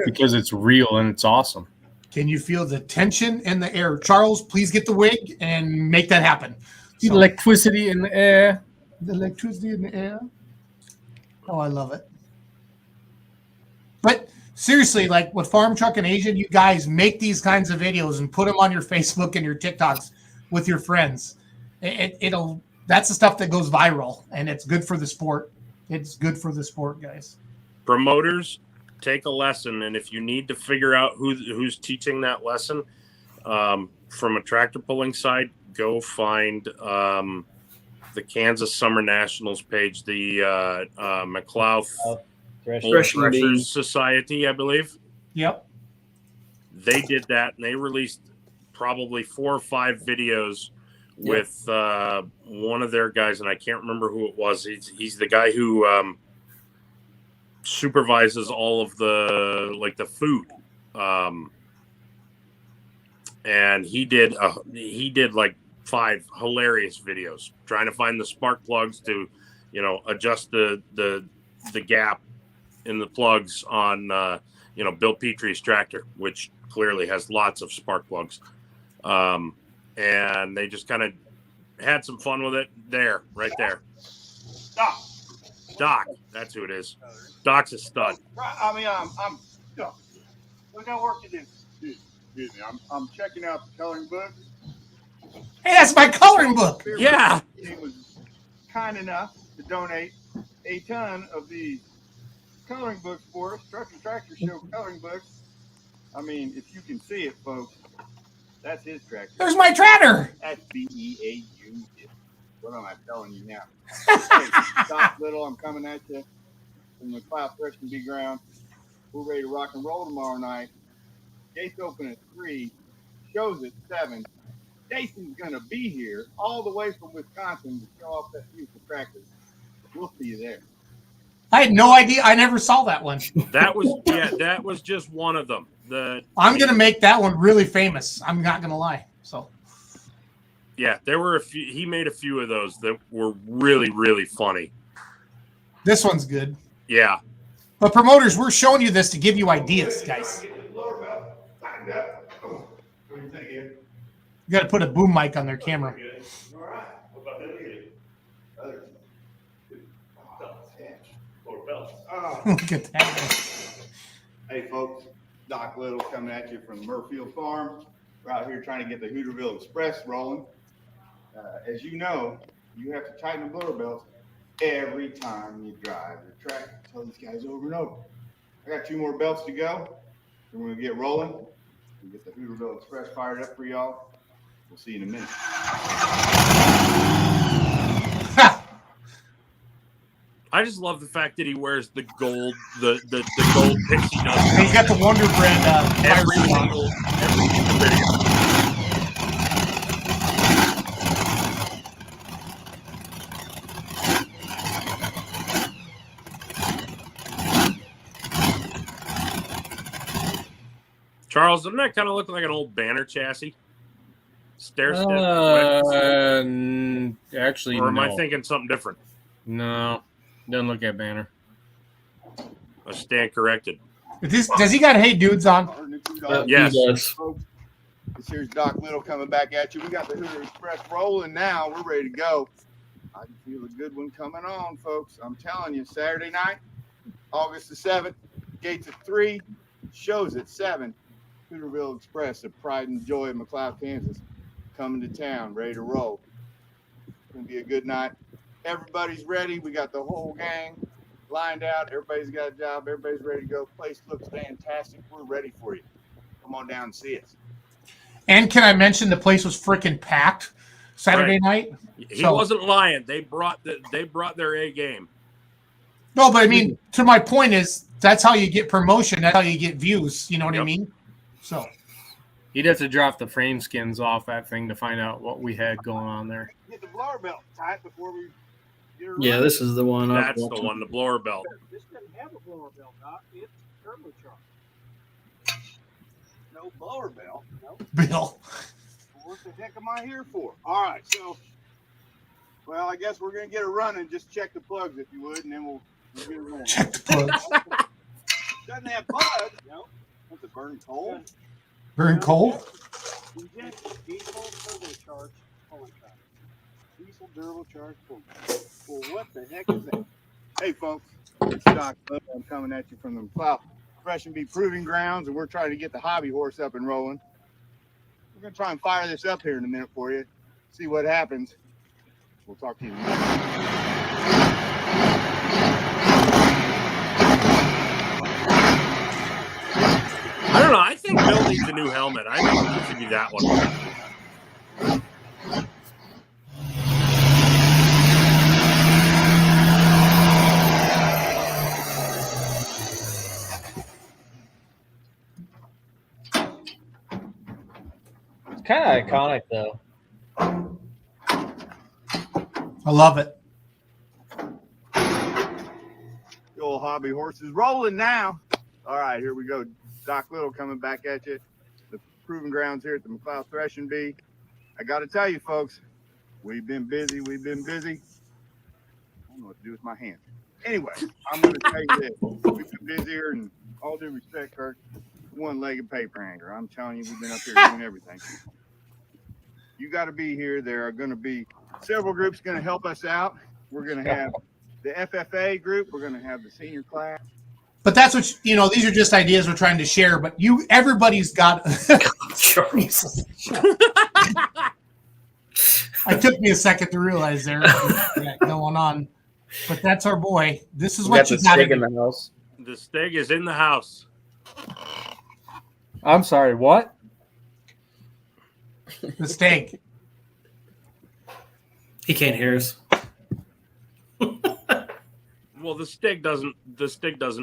Because it's real and it's awesome. Can you feel the tension in the air? Charles, please get the wig and make that happen. The electricity in the air. The electricity in the air. Oh, I love it. But seriously, like with Farm Truck and Asian, you guys make these kinds of videos and put them on your Facebook and your TikToks with your friends. That's the stuff that goes viral, and it's good for the sport. It's good for the sport, guys. Promoters, take a lesson, and if you need to figure out who's teaching that lesson from a tractor pulling side, go find the Kansas Summer Nationals page, the McLeod Threshers Society, I believe. Yep. They did that, and they released probably 4 or 5 videos with one of their guys, and I can't remember who it was. He's the guy who supervises all of the food, and he did like 5 hilarious videos trying to find the spark plugs to adjust the gap in the plugs on Bill Petrie's tractor, which clearly has lots of spark plugs, and they just kind of had some fun with it right there. Doc, that's who it is. Doc's a stud. I mean, I'm we got work to do. Excuse me. I'm checking out the coloring book. Hey, that's my coloring book. Yeah. He was kind enough to donate a ton of these coloring books for us. Truck and Tractor Show coloring books. I mean, if you can see it, folks, that's his tractor. There's my tractor. That's BEAU. What am I telling you now? Hey, Doc Little, I'm coming at you from the McLeod Freshman B ground. We're ready to rock and roll tomorrow night. Gates open at 3, shows at 7. Jason's going to be here all the way from Wisconsin to show off that beautiful tractor. We'll see you there. I had no idea. I never saw that one. That was just one of them. I'm going to make that one really famous. I'm not going to lie. So. Yeah, there were a few. He made a few of those that were really, really funny. This one's good. Yeah. But promoters, we're showing you this to give you ideas, guys. You got to put a boom mic on their camera. Look at that. Hey, folks, Doc Little coming at you from Murfield Farm. We're out here trying to get the Hooterville Express rolling. As you know, you have to tighten the blower belts every time you drive your tractor. Tell these guys over and over. I got 2 more belts to go. We're going to get rolling. We'll get the Hooterville Express fired up for y'all. We'll see you in a minute. I just love the fact that he wears the gold, the gold pixie dust. He's got the Wonder Bread every single video. Charles, doesn't that kind of look like an old Banner chassis? Stair step. Actually, or am no. I thinking something different? No, doesn't look at Banner. I stand corrected. Does he got Hey Dudes on? Yes. He does. This here's Doc Little coming back at you. We got the Hooter Express rolling now. We're ready to go. I can feel a good one coming on, folks. I'm telling you, Saturday night, August the 7th, gates at 3, shows at 7. Hooterville Express, the pride and joy of McLeod, Kansas, coming to town, ready to roll. It's going to be a good night. Everybody's ready. We got the whole gang lined out. Everybody's got a job. Everybody's ready to go. Place looks fantastic. We're ready for you. Come on down and see us. And can I mention the place was freaking packed Saturday night? He wasn't lying. They brought their A game. No, but I mean, to my point is that's how you get promotion. That's how you get views. You know what I mean? So You'd have to drop the frame skins off that thing to find out what we had going on there. Get the blower belt tight before we get her Yeah, running. this is the one. That's the one, the blower belt. This doesn't have a blower belt, Doc. It's turbocharged. No blower belt. No. Bill. What the heck am I here for? All right, so, well, I guess we're going to get her running. Just check the plugs if you would, and then we'll get her running. Check the plugs. Doesn't have plugs. No. What's it, burn coal? Burn coal? Inject diesel turbocharged pulling track. Diesel turbocharged pull. Well, what the heck is that? Hey, folks, it's Doc Little. I'm coming at you from the McLeod Fresh and Be Proving Grounds, and we're trying to get the hobby horse up and rolling. We're going to try and fire this up here in a minute for you, see what happens. We'll talk to you in a minute. I don't know. I think Bill needs a new helmet. I think it should be that one. It's kind of iconic, though. I love it. The old hobby horse is rolling now. All right, here we go. Doc Little coming back at you. The proving grounds here at the McLeod Thresh and Bee. I got to tell you, folks, we've been busy. I don't know what to do with my hands. Anyway, I'm going to tell you this. We've been busier, and all due respect, Kirk, one-legged paper hanger. I'm telling you, we've been up here doing everything. You got to be here. There are going to be several groups going to help us out. We're going to have the FFA group. We're going to have the senior class. But that's what these are just ideas we're trying to share. But everybody's got. It took me a second to realize there going on, but that's our boy. This is what you got in the house. The Stig is in the house. I'm sorry, what? The Stig. He can't hear us. Well, the Stig doesn't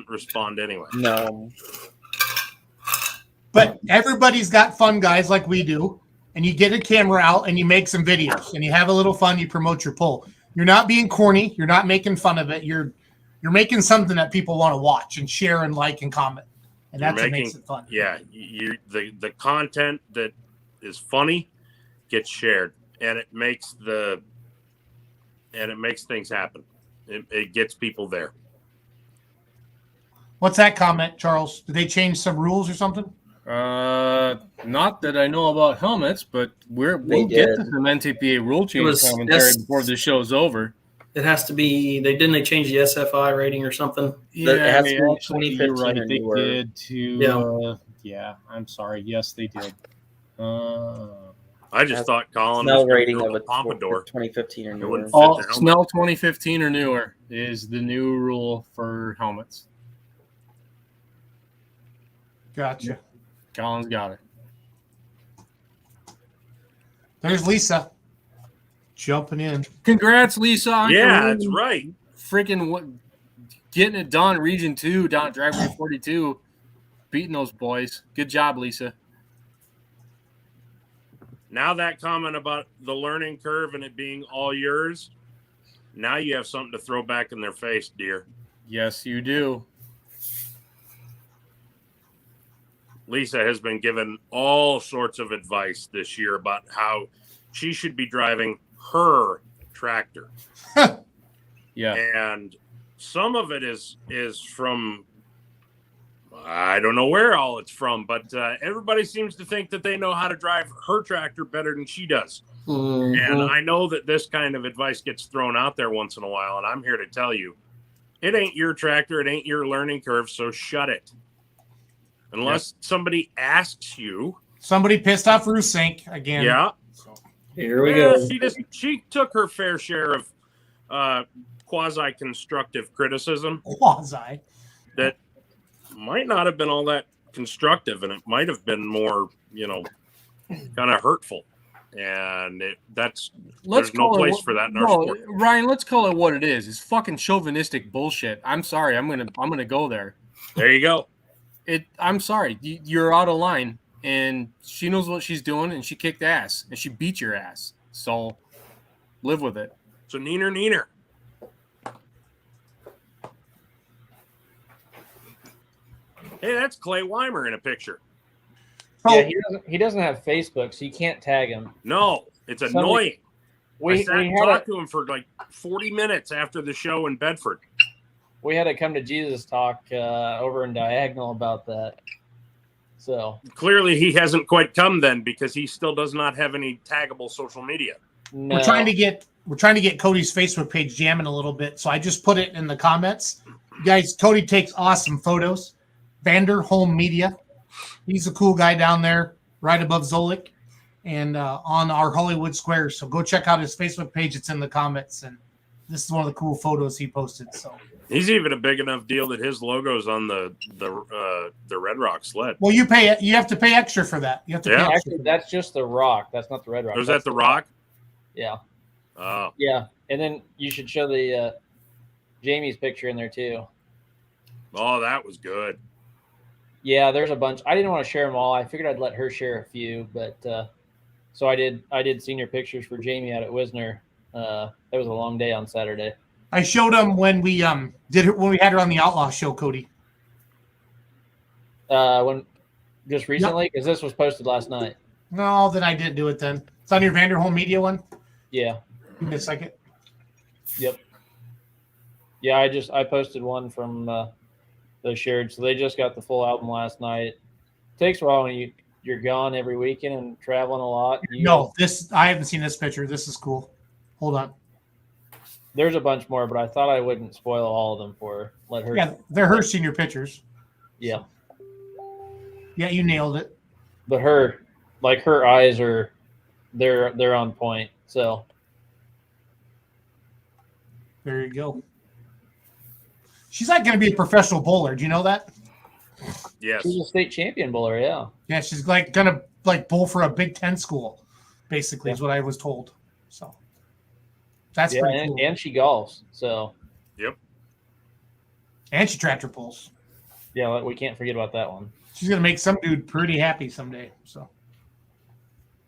respond anyway. No. But everybody's got fun guys like we do, and you get a camera out and you make some videos and you have a little fun. You promote your pull. You're not being corny. You're not making fun of it. You're making something that people want to watch and share and like and comment, and that's what makes it fun. Yeah, the content that is funny gets shared, and it makes things happen. It gets people there. What's that comment, Charles? Did they change some rules or something? Not that I know about helmets, but we'll get to some NTPA rule change commentary before the show's over. It has to be. They change the SFI rating or something. Yeah, it has to be actually, 2015 you're right. or They newer. did too. Yeah, I'm sorry. Yes, they did. I just thought Colin Snell was rating of a a pompadour. 2015 or newer. Snell 2015 or newer is the new rule for helmets. Gotcha. Colin's got it. There's Lisa jumping in. Congrats, Lisa. Yeah, that's right. Freaking getting it done. Region 2 down at Driveway 42. Beating those boys. Good job, Lisa. Now that comment about the learning curve and it being all yours, now you have something to throw back in their face, dear. Yes, you do. Lisa has been given all sorts of advice this year about how she should be driving her tractor. Yeah. And some of it is from, I don't know where all it's from, but everybody seems to think that they know how to drive her tractor better than she does. Mm-hmm. And I know that this kind of advice gets thrown out there once in a while, and I'm here to tell you, it ain't your tractor, it ain't your learning curve, so shut it. Unless somebody asks you. Somebody pissed off Rusink again. Yeah. Here we go. She took her fair share of quasi-constructive criticism. Quasi. That might not have been all that constructive, and it might have been more, kind of hurtful. And there's no place for that in our sport. Ryan, let's call it what it is. It's fucking chauvinistic bullshit. I'm sorry. I'm gonna go there. There you go. I'm sorry. You're out of line, and she knows what she's doing, and she kicked ass, and she beat your ass. So live with it. So neener. Hey, that's Clay Weimer in a picture. Yeah, he doesn't have Facebook, so you can't tag him. No, it's annoying. I sat and talked to him for like 40 minutes after the show in Bedford. We had a come to Jesus talk over in Diagonal about that. So clearly he hasn't quite come then, because he still does not have any taggable social media. No. We're trying to get Cody's Facebook page jamming a little bit, so I just put it in the comments. Guys, Cody takes awesome photos. Vanderholm Media. He's a cool guy down there, right above Zolik, and on our Hollywood Squares. So go check out his Facebook page. It's in the comments, and this is one of the cool photos he posted. So he's even a big enough deal that his logo's on the Red Rock sled. Well, you have to pay extra for that. You have to pay extra. Actually, that's just the Rock. That's not the Red Rock. Was that the Rock? Yeah. Oh. Yeah, and then you should show the Jamie's picture in there too. Oh, that was good. Yeah, there's a bunch. I didn't want to share them all. I figured I'd let her share a few, but so I did senior pictures for Jamie out at Wisner. It was a long day on Saturday. I showed him when we had her on the Outlaw show, Cody. When just recently, because this was posted last night. No, then I didn't do it then. It's on your Vanderholm Media one? Yeah. Give me a second. Yep. Yeah, I posted one from the shared. So they just got the full album last night. It takes a while when you're gone every weekend and traveling a lot. I haven't seen this picture. This is cool. Hold on. There's a bunch more, but I thought I wouldn't spoil all of them for her. Let her. Yeah, they're her senior pictures. Yeah. Yeah, you nailed it. But her eyes are, they're on point. So. There you go. She's not going to be a professional bowler. Do you know that? Yes. She's a state champion bowler, yeah. Yeah, she's going to bowl for a Big Ten school, basically, is what I was told. So that's pretty cool. And she golfs, so. Yep. And she tractor pulls. Yeah, we can't forget about that one. She's going to make some dude pretty happy someday. So.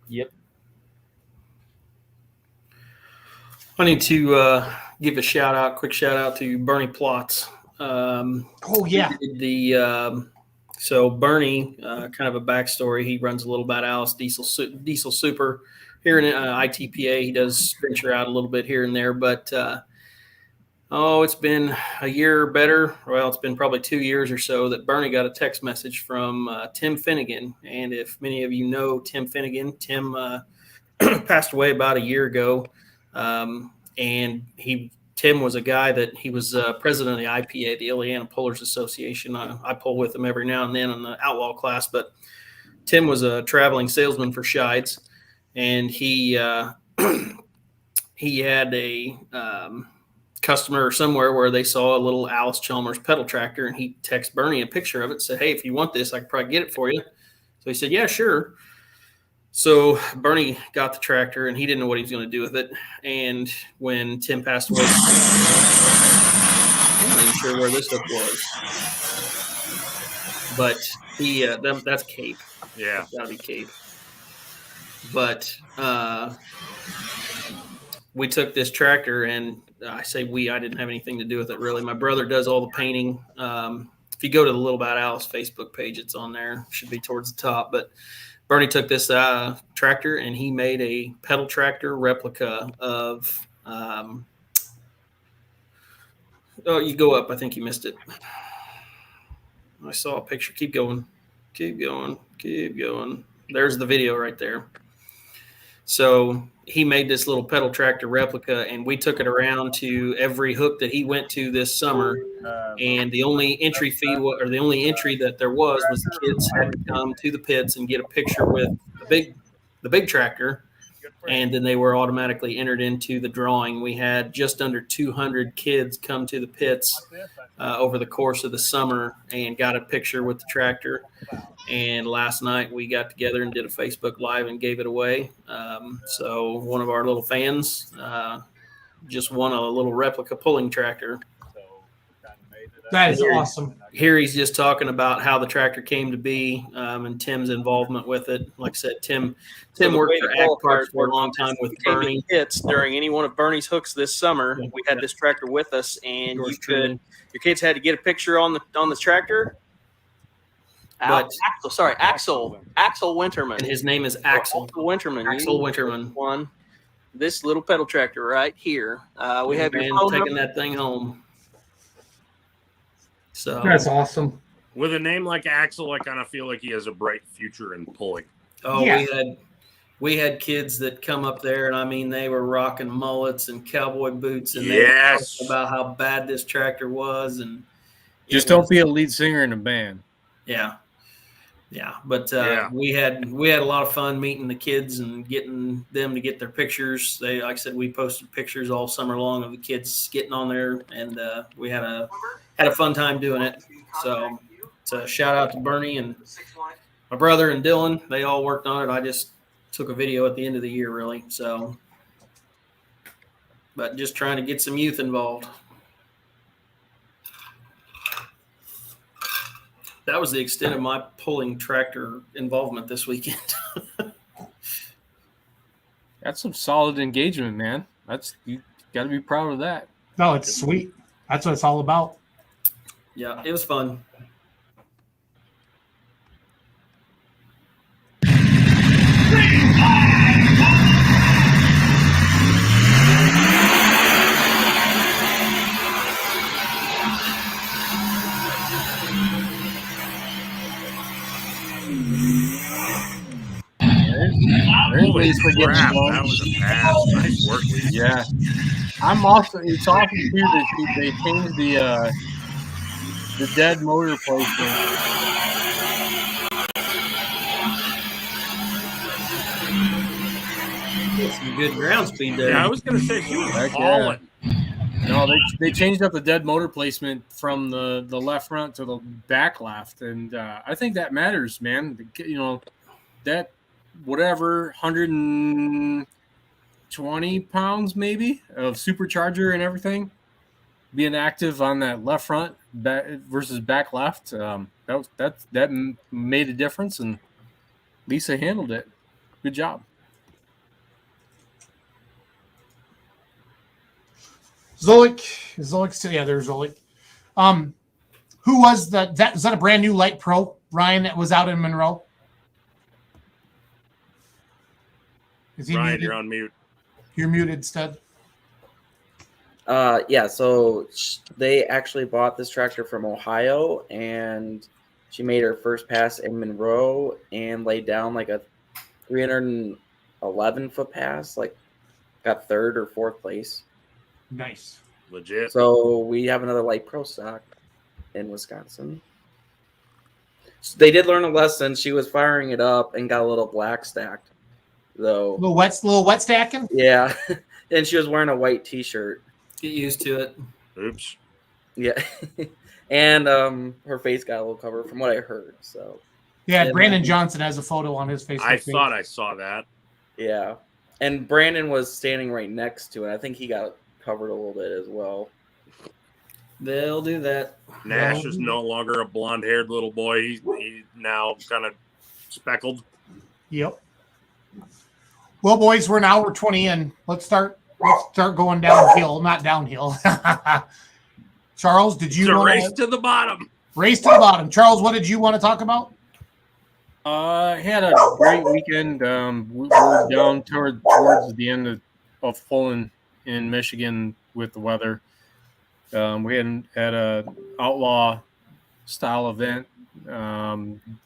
Yep. I need to give a quick shout out to Bernie Plotz. Oh yeah. So Bernie, kind of a backstory. He runs a little bit Alice Diesel Super here in ITPA. He does venture out a little bit here and there, but it's been a year better. Well, it's been probably 2 years or so that Bernie got a text message from Tim Finnegan. And if many of you know Tim Finnegan, Tim passed away about a year ago. And Tim was a guy that he was president of the IPA, the Indiana Pullers Association. I pull with him every now and then in the outlaw class, but Tim was a traveling salesman for Shides, and he had a customer somewhere where they saw a little Alice Chalmers pedal tractor, and he texted Bernie a picture of it and said, "Hey, if you want this, I could probably get it for you." So he said, "Yeah, sure." So Bernie got the tractor, and he didn't know what he was going to do with it. And when Tim passed away, I'm not even sure where this stuff was. But that's Cape. Yeah. That's gotta be Cape. But we took this tractor, and I say I didn't have anything to do with it, really. My brother does all the painting. if you go to the Little Bad Alice Facebook page, it's on there. It should be towards the top. But Bernie took this tractor and he made a pedal tractor replica of. You go up. I think you missed it. I saw a picture. Keep going. Keep going. Keep going. There's the video right there. So he made this little pedal tractor replica, and we took it around to every hook that he went to this summer. And the only entry fee, or the only entry that there was the kids had to come to the pits and get a picture with the big tractor, and then they were automatically entered into the drawing. We had just under 200 kids come to the pits over the course of the summer and got a picture with the tractor. And last night we got together and did a Facebook Live and gave it away. So one of our little fans just won a little replica pulling tractor. That is awesome. Here he's just talking about how the tractor came to be and Tim's involvement with it. Like I said, Tim worked for Ag Parts for a long time with Bernie. Hits during any one of Bernie's hooks this summer. We had this tractor with us, and your kids had to get a picture on the tractor. Axel Winterman. And his name is Axel. Winterman. Axel Winterman. Won this little pedal tractor right here. We have taking that thing home. So that's awesome. With a name like Axel, I kind of feel like he has a bright future in pulling. Oh, we had kids that come up there, and I mean, they were rocking mullets and cowboy boots, and they were talking about how bad this tractor was, and don't be a lead singer in a band. Yeah. But we had a lot of fun meeting the kids and getting them to get their pictures. Like I said, we posted pictures all summer long of the kids getting on there, and we had a fun time doing it. So it's a shout out to Bernie and my brother and Dylan. They all worked on it. I just took a video at the end of the year, really. So, but just trying to get some youth involved. That was the extent of my pulling tractor involvement this weekend. That's some solid engagement, man. You got to be proud of that. No, it's sweet. That's what it's all about. Yeah, it was fun. That was a pass. Nice work, Lee. Yeah. It's awesome too that they changed the dead motor placement. Some good ground speed there. Yeah, I was going to say she was hauling. No, they changed up the dead motor placement from the left front to the back left, and I think that matters, man. That whatever 120 pounds maybe of supercharger and everything being active on that left front versus back left, that made a difference, and Lisa handled it. Good job. Zolik still, yeah, there's Zolik. Who was that? Is that a brand new Light Pro, Ryan, that was out in Monroe? Is he Ryan, muted? you're on mute. You're muted, Stud. Yeah, so they actually bought this tractor from Ohio, and she made her first pass in Monroe and laid down like a 311-foot pass, like got third or fourth place. Nice. Legit. So we have another Light Pro stock in Wisconsin. So they did learn a lesson. She was firing it up and got a little black stacked, though. Little wet stacking? Yeah. And she was wearing a white T-shirt. Get used to it. Oops. Yeah. And her face got a little covered from what I heard. So yeah, and Brandon Johnson has a photo on his Facebook page. Thought I saw that. Yeah. And Brandon was standing right next to it. I think he got covered a little bit as well. They'll do that. Nash is no longer a blonde-haired little boy. He's now kind of speckled. Yep. Well, boys, we're an hour 20 in. Let's start going downhill. Not downhill. Charles, did you It's a want race to the bottom? Race to the bottom. Charles, what did you want to talk about? Had a great weekend. We were down towards the end of pulling in Michigan with the weather. We had a outlaw style event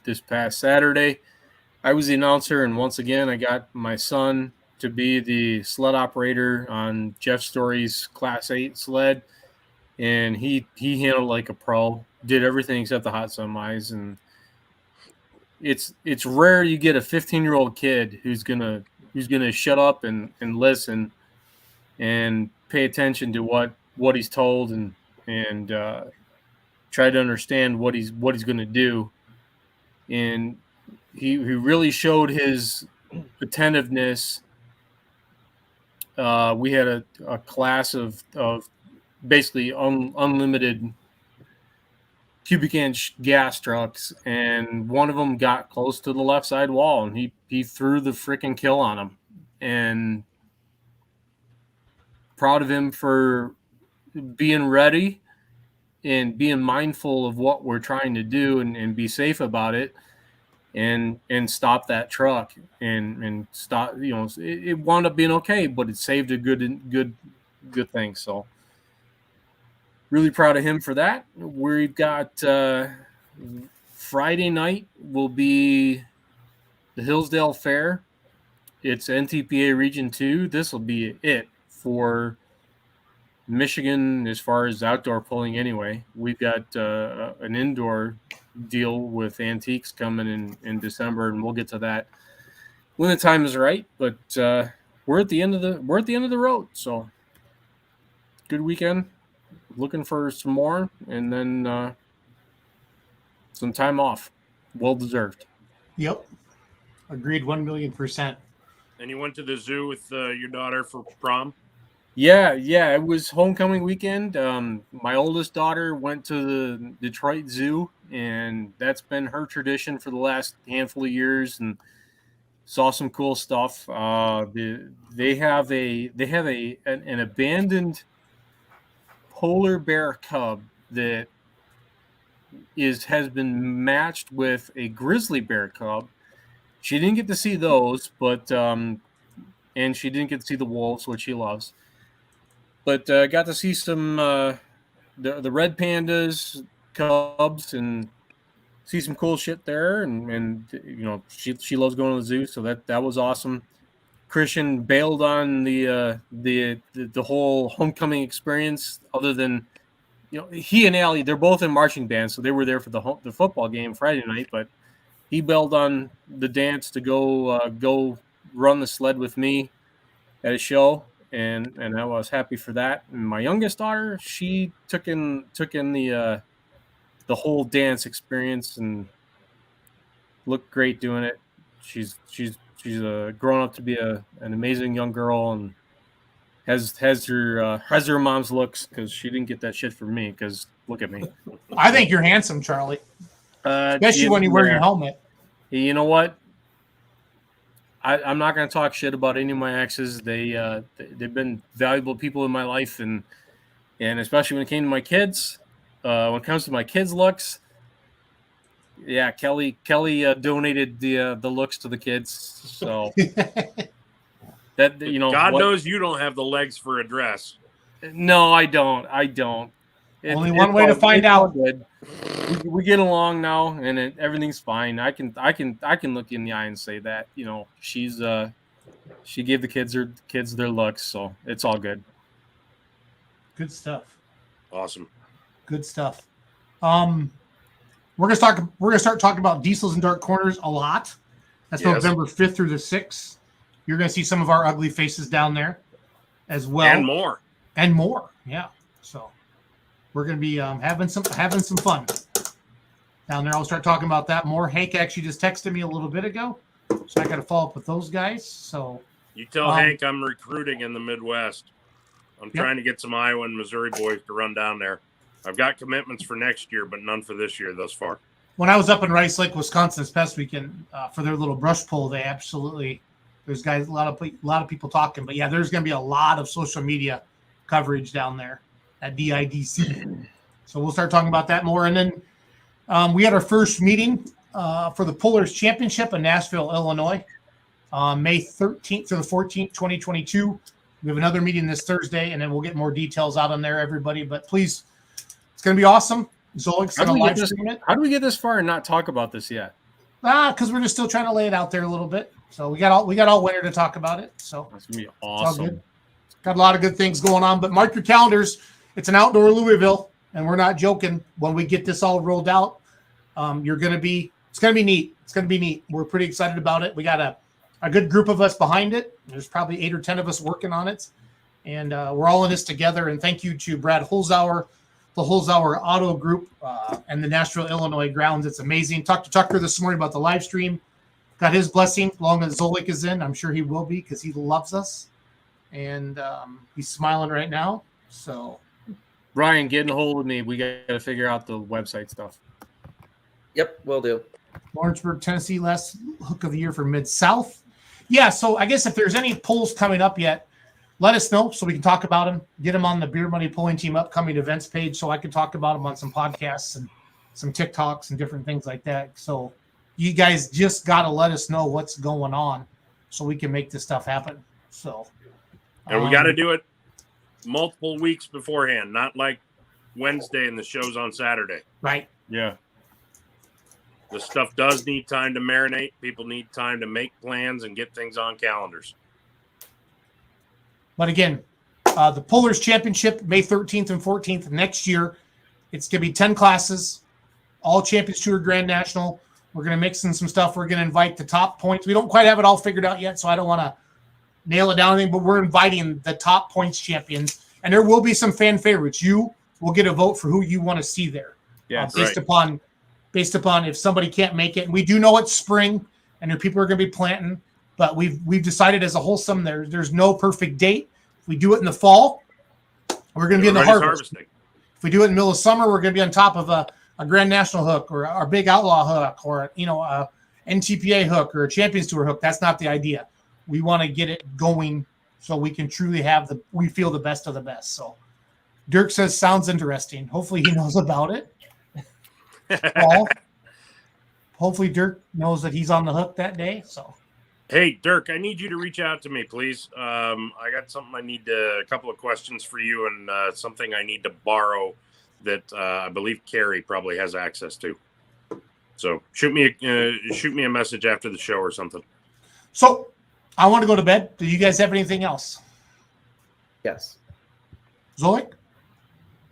this past Saturday. I was the announcer, and once again, I got my son to be the sled operator on Jeff Story's Class 8 sled, and he handled like a pro. Did everything except the hot semis, and it's rare you get a 15-year-old kid who's gonna shut up and listen and pay attention to what he's told and try to understand what he's gonna do. And he really showed his attentiveness. We had a class of basically unlimited cubic inch gas trucks, and one of them got close to the left side wall, and he threw the freaking kill on him. And proud of him for being ready and being mindful of what we're trying to do and be safe about it and stop that truck and stop. It wound up being okay, but it saved a good thing. So really proud of him for that. We've got Friday night will be the Hillsdale Fair. It's NTPA Region 2. This will be it for Michigan as far as outdoor pulling anyway. We've got an indoor deal with Antiques coming in December, and we'll get to that when the time is right. But we're at the end of the road. So good weekend. Looking for some more, and then some time off. Well deserved. Yep. Agreed 1,000,000%. And you went to the zoo with your daughter for prom? Yeah. It was homecoming weekend. My oldest daughter went to the Detroit Zoo, and that's been her tradition for the last handful of years, and saw some cool stuff. They have an abandoned polar bear cub that has been matched with a grizzly bear cub. She didn't get to see those, but and she didn't get to see the wolves, which she loves. But got to see some the red pandas, cubs, and see some cool shit there. And she loves going to the zoo, so that was awesome. Christian bailed on the whole homecoming experience. Other than, he and Allie, they're both in marching band, so they were there for the football game Friday night. But he bailed on the dance to go run the sled with me at a show, and I was happy for that. And my youngest daughter, she took in the whole dance experience and looked great doing it. She's grown up to be an amazing young girl, and has her mom's looks, because she didn't get that shit from me. Because look at me. I think you're handsome, Charlie. Especially when you wear your helmet. You know what? I'm not going to talk shit about any of my exes. They've been valuable people in my life, and especially when it came to my kids. When it comes to my kids' looks, yeah, Kelly donated the looks to the kids. So that God knows you don't have the legs for a dress. No, I don't. Only one way to find out. Good. We get along now, and everything's fine. I can look you in the eye and say that she gave the kids their looks, so it's all good. Good stuff. Awesome. Good stuff. We're gonna start talking about diesels and dark corners a lot. That's November 5th through the 6th. You're gonna see some of our ugly faces down there as well, and more. Yeah. So we're gonna be having some fun down there. I'll start talking about that more. Hank actually just texted me a little bit ago, so I got to follow up with those guys. So you tell Hank I'm recruiting in the Midwest. I'm trying to get some Iowa and Missouri boys to run down there. I've got commitments for next year, but none for this year thus far. When I was up in Rice Lake, Wisconsin this past weekend for their little brush pull, there's guys, a lot of people talking, but yeah, there's going to be a lot of social media coverage down there at DIDC. So we'll start talking about that more. And then We had our first meeting for the Pullers Championship in Nashville, Illinois, May 13th to the 14th, 2022. We have another meeting this Thursday, and then we'll get more details out on there, everybody. But please, it's going to be awesome. Zolik's going to live stream it. How do we get this far and not talk about this yet? Because we're just still trying to lay it out there a little bit. So we got all winter to talk about it. So that's gonna be awesome. It's all good. Got a lot of good things going on. But mark your calendars. It's an outdoor Louisville, and we're not joking. When we get this all rolled out, it's gonna be neat. It's gonna be neat. We're pretty excited about it. We got a good group of us behind it. There's probably 8 or 10 of us working on it, and we're all in this together. And thank you to Brad Holzauer, the Holzauer Auto Group, and the Nashville, Illinois grounds. It's amazing. Talked to Tucker this morning about the live stream. Got his blessing. Long as Zolik is in, I'm sure he will be because he loves us, and he's smiling right now. So, Brian, getting a hold of me. We got to figure out the website stuff. Yep, will do. Lawrenceburg, Tennessee, last hook of the year for Mid-South. Yeah, so I guess if there's any polls coming up yet, let us know so we can talk about them. Get them on the Beer Money Pulling Team upcoming events page so I can talk about them on some podcasts and some TikToks and different things like that. So you guys just got to let us know what's going on so we can make this stuff happen. So, and we got to do it multiple weeks beforehand, not like Wednesday and the show's on Saturday. Right. Yeah. The stuff does need time to marinate. People need time to make plans and get things on calendars. But again, the Pullers Championship, May 13th and 14th next year. It's going to be 10 classes, all Champions Tour Grand National. We're going to mix in some stuff. We're going to invite the top points. We don't quite have it all figured out yet, so I don't want to nail it down anything, but we're inviting the top points champions. And there will be some fan favorites. You will get a vote for who you want to see there. Yeah, based upon if somebody can't make it. And we do know it's spring and there people are going to be planting, but we've decided as a wholesome there's no perfect date. If we do it in the fall, we're going to be in the harvesting. If we do it in the middle of summer, we're going to be on top of a Grand National hook or our Big Outlaw hook or a NTPA hook or a Champions Tour hook. That's not the idea. We want to get it going so we can truly we feel the best of the best. So Dirk says sounds interesting. Hopefully he knows about it. Paul, hopefully Dirk knows that he's on the hook that day. So, hey Dirk, I need you to reach out to me, please. I got something a couple of questions for you, and something I need to borrow that I believe Carrie probably has access to. So shoot me a message after the show or something. So I want to go to bed. Do you guys have anything else? Yes. Zolik?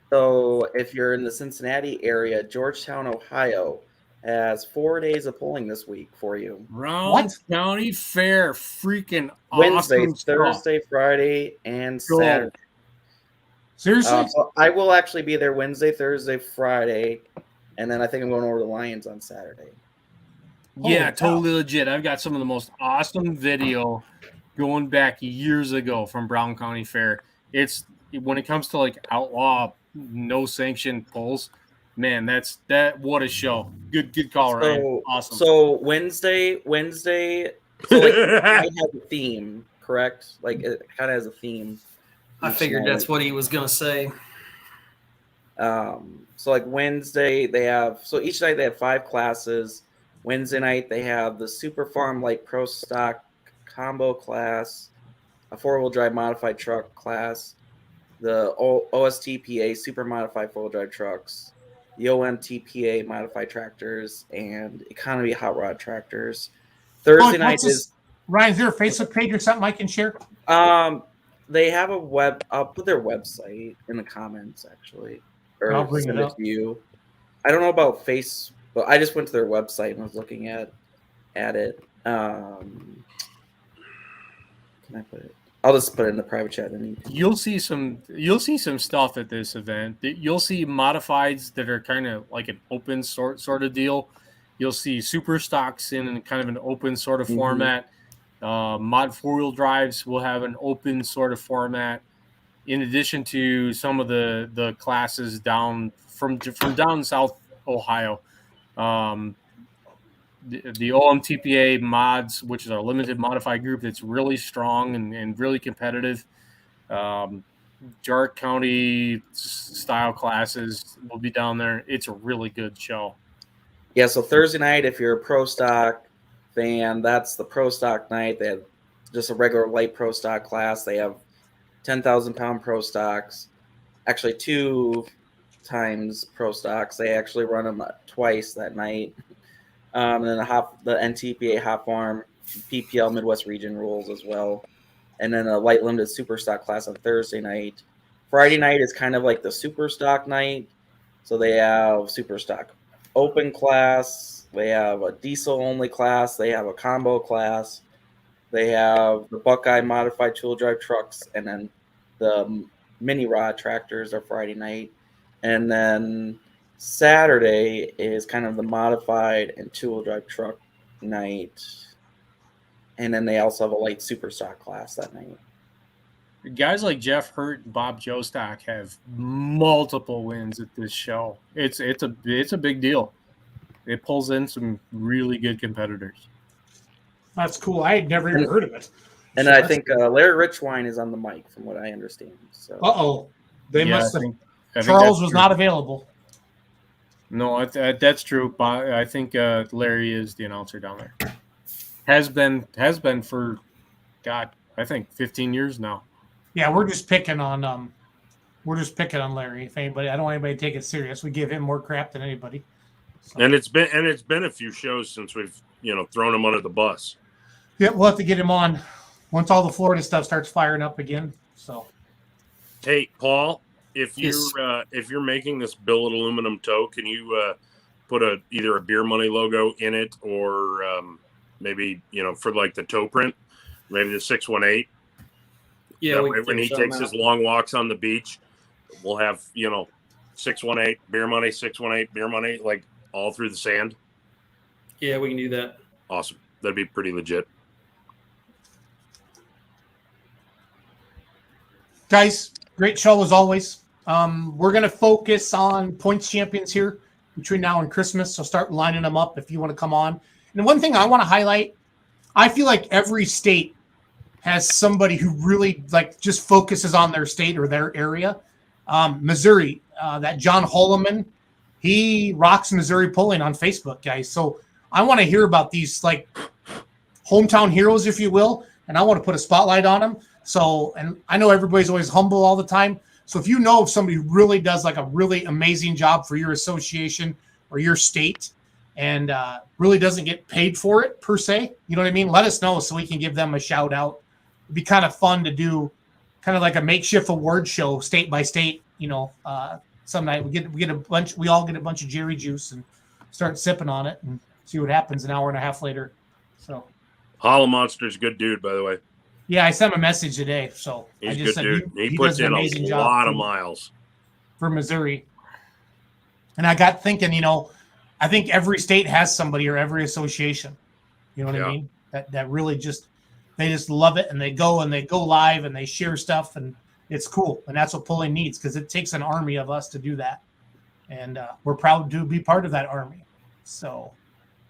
So if you're in the Cincinnati area, Georgetown, Ohio has 4 days of polling this week for you. Round County Fair, freaking Wednesday, awesome Thursday, stuff. Friday, and Saturday. Seriously? So I will actually be there Wednesday, Thursday, Friday, and then I think I'm going over to Lions on Saturday. Yeah, totally legit. I've got some of the most awesome video going back years ago from Brown County Fair. It's when it comes to like outlaw, no sanction polls, man, what a show. Good call, Ryan. Awesome. So Wednesday, so like it has a theme, correct? Like it kind of has a theme. I figured that's what he was gonna say. So like Wednesday each night they have 5 classes. Wednesday night they have the Super Farm Light Pro Stock Combo class, a 4-wheel drive modified truck class, the OSTPA Super Modified 4-wheel drive trucks, the OMTPA modified tractors, and economy hot rod tractors. Thursday night is Ryan. Is there a Facebook page or something I can share? They have a web. I'll put their website in the comments actually, or I'll bring send it it up. to you. I don't know about Facebook. I just went to their website and was looking at it. Can I put it? I'll just put it in the private chat. You'll see some stuff at this event. You'll see modifieds that are kind of like an open sort of deal. You'll see super stocks in kind of an open sort of format. Mod 4-wheel drives will have an open sort of format. In addition to some of the classes down from down South Ohio. The OMTPA mods, which is our limited modified group that's really strong and really competitive. Jark County style classes will be down there. It's a really good show. Yeah, so Thursday night, if you're a Pro Stock fan, that's the Pro Stock night. They have just a regular light Pro Stock class. They have 10,000-pound Pro Stocks. Actually, 2 times Pro Stocks. They actually run them twice that night. And then the NTPA Hot Farm PPL Midwest Region rules as well. And then a light limited Super Stock class on Thursday night. Friday night is kind of like the Super Stock night. So they have Super Stock Open class. They have a diesel only class. They have a combo class. They have the Buckeye modified tool drive trucks, and then the mini rod tractors are Friday night. And then Saturday is kind of the modified and tool drive truck night. And then they also have a light super stock class that night. Guys like Jeff Hurt and Bob Jostock have multiple wins at this show. It's a big deal. It pulls in some really good competitors. That's cool. I had never even heard of it. And So I think Larry Richwine is on the mic, from what I understand. So. They must have. I think Charles was true. not available. No, that's true. But I think Larry is the announcer down there. Has been for, God, I think 15 years now. Yeah, we're just picking on Larry. If anybody, I don't want anybody to take it serious. We give him more crap than anybody. So. And it's been a few shows since we've thrown him under the bus. Yeah, we'll have to get him on once all the Florida stuff starts firing up again. So, hey, Paul, if you're making this billet aluminum toe, can you put either a Beer Money logo in it, or maybe for like the toe print, maybe the 618. Yeah, that way when he takes his long walks on the beach, we'll have 618 Beer Money, 618 Beer Money, like all through the sand. Yeah, we can do that. Awesome. That'd be pretty legit. guys, great show as always. We're going to focus on points champions here between now and Christmas. So start lining them up if you want to come on. And one thing I want to highlight, I feel like every state has somebody who really just focuses on their state or their area. Missouri, that John Holloman, he rocks Missouri Pulling on Facebook, guys. So I want to hear about these hometown heroes, if you will, and I want to put a spotlight on them. So, and I know everybody's always humble all the time. So if you know of somebody who really does a really amazing job for your association or your state and really doesn't get paid for it per se, you know what I mean? Let us know so we can give them a shout out. It'd be kind of fun to do kind of like a makeshift award show state by state, some night we all get a bunch of Jerry juice and start sipping on it and see what happens an hour and a half later. So Hollow Monster's a good dude, by the way. Yeah, I sent him a message today. So he's I just a good said dude. He puts in a lot of miles for Missouri. And I got thinking, I think every state has somebody or every association. You know what I mean? That really they just love it, and they go live and they share stuff, and it's cool. And that's what Pulling needs, because it takes an army of us to do that. And we're proud to be part of that army. So,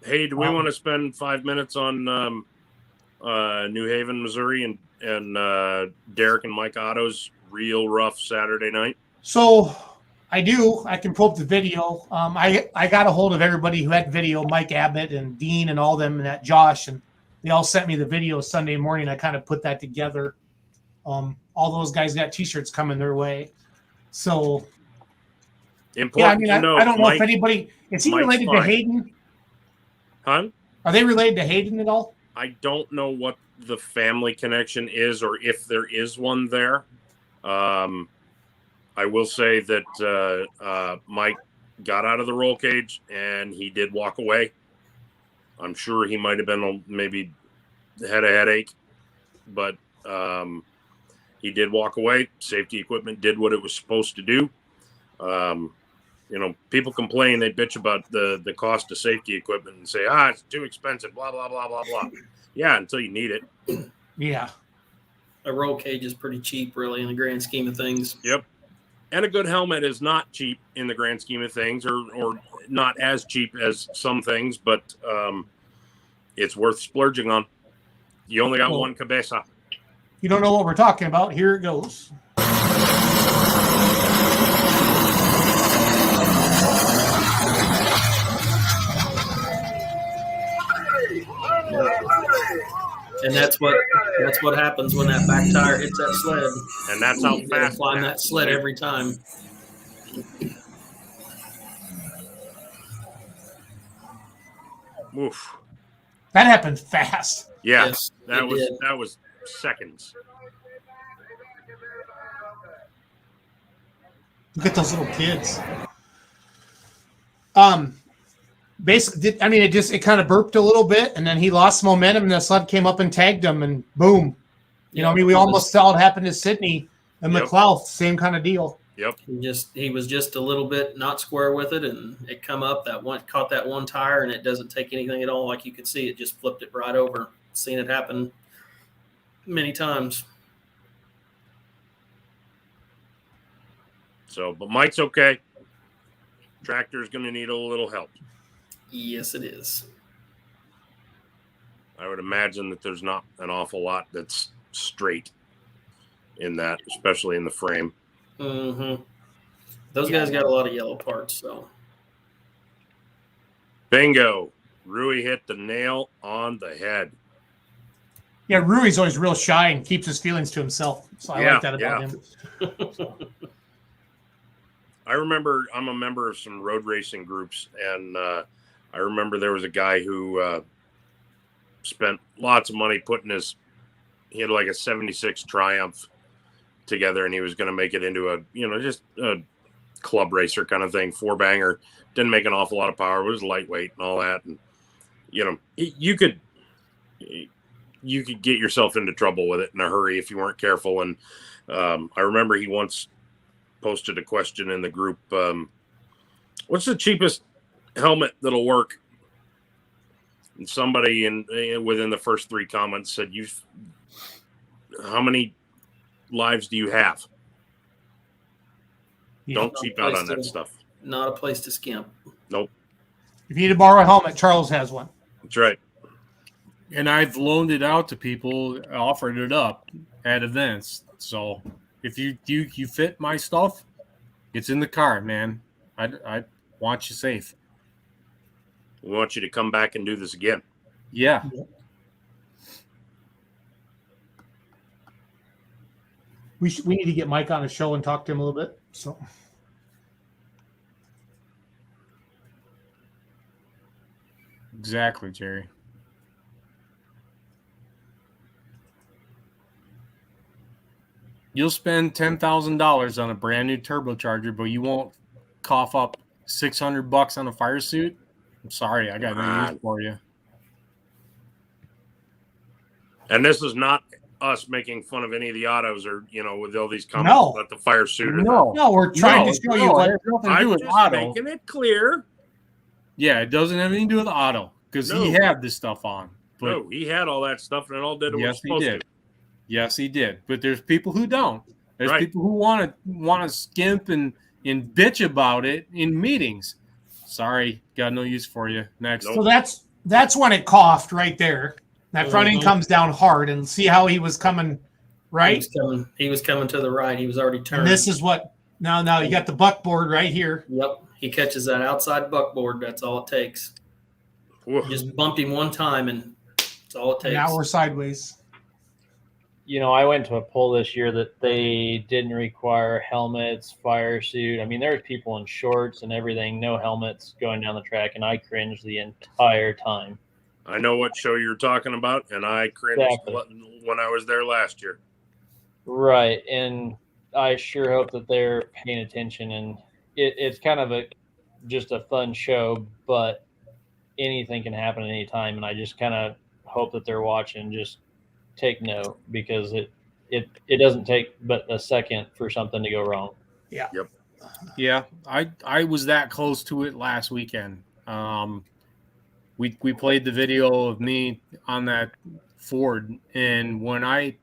hey, do we want to spend 5 minutes on New Haven, Missouri, and Derek and Mike Otto's real rough Saturday night? So I do. I can pull up the video. I got a hold of everybody who had video, Mike Abbott and Dean and all them, and that Josh, and they all sent me the video Sunday morning. I kind of put that together. All those guys got T-shirts coming their way. So, important I don't know if anybody. Is he related to Hayden? Huh? Are they related to Hayden at all? I don't know what the family connection is, or if there is one there. I will say that Mike got out of the roll cage and he did walk away. I'm sure he might have been maybe had a headache, but he did walk away. Safety equipment did what it was supposed to do. People complain, they bitch about the cost of safety equipment and say, it's too expensive, blah, blah, blah, blah, blah. Yeah, until you need it. Yeah. A roll cage is pretty cheap, really, in the grand scheme of things. Yep. And a good helmet is not cheap in the grand scheme of things, or not as cheap as some things, but it's worth splurging on. You only got one cabeza. You don't know what we're talking about. Here it goes. And that's what happens when that back tire hits that sled. And that's how fast climb that sled every time. Oof. That happened fast. Yeah, Yes, that was seconds. Look at those little kids. Basically, I mean, it kind of burped a little bit, and then he lost momentum, and the sled came up and tagged him, and boom. You know, I mean, we almost saw it happen to Sydney and McLeod, same kind of deal. Yep. He was just a little bit not square with it, and it come up caught that one tire, and it doesn't take anything at all. Like you could see, it just flipped it right over. Seen it happen many times. So, but Mike's okay. Tractor's going to need a little help. Yes, it is. I would imagine that there's not an awful lot that's straight in that, especially in the frame. Mm-hmm. Those guys got a lot of yellow parts, so. Bingo. Rui hit the nail on the head. Yeah, Rui's always real shy and keeps his feelings to himself. So I like that about him. I remember I'm a member of some road racing groups, and I remember there was a guy who spent lots of money he had like a 76 Triumph together, and he was going to make it into just a club racer kind of thing, 4-banger. Didn't make an awful lot of power. It was lightweight and all that. And, you could get yourself into trouble with it in a hurry if you weren't careful. And I remember he once posted a question in the group. What's the cheapest helmet that'll work? And somebody within the first 3 comments said, how many lives do you have? Don't cheap out on that stuff. Not a place to skimp. Nope. If you need to borrow a helmet, Charles has one. That's right. And I've loaned it out to people, offered it up at events. So if you fit my stuff, it's in the car, man. I want you safe. We want you to come back and do this again. Yeah. We need to get Mike on a show and talk to him a little bit. So. Exactly, Jerry. You'll spend $10,000 on a brand new turbocharger, but you won't cough up $600 on a fire suit. I'm sorry, I got no use for you. And this is not us making fun of any of the autos or with all these comments about the fire suit. No, we're trying to show you what I'm just making it clear. Yeah, it doesn't have anything to do with auto because he had this stuff on. But no, he had all that stuff and it all did what it was supposed to. Yes, he did. But there's people who don't. There's people who want to skimp and bitch about it in meetings. Sorry, got no use for you. Next. So that's when it coughed right there. That front end comes down hard, and see how he was coming, right? He was coming to the right. He was already turned. And this is what now you got the buckboard right here. Yep, he catches that outside buckboard. That's all it takes. Just bumped him one time, and that's all it takes. Now we're sideways. I went to a poll this year that they didn't require helmets, fire suit. I mean, there's people in shorts and everything, no helmets going down the track, and I cringed the entire time. I know what show you're talking about, and I cringed when I was there last year. Right, and I sure hope that they're paying attention. And it's kind of just a fun show, but anything can happen at any time. And I just kind of hope that they're watching. Just take note, because it doesn't take but a second for something to go wrong. Yeah. Yep. Yeah, I was that close to it last weekend. We played the video of me on that Ford, and when I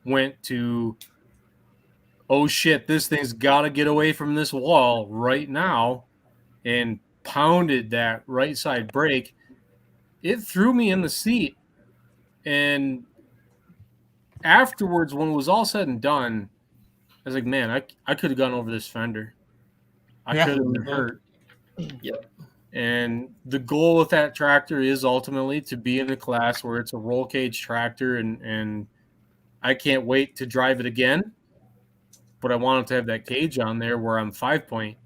went to, oh shit, this thing's got to get away from this wall right now, and pounded that right side brake, it threw me in the seat. And afterwards, when it was all said and done, I was like, man, I could have gone over this fender. I could have been hurt. Yep. And the goal with that tractor is ultimately to be in a class where it's a roll cage tractor, and I can't wait to drive it again. But I wanted to have that cage on there where I'm 5-point.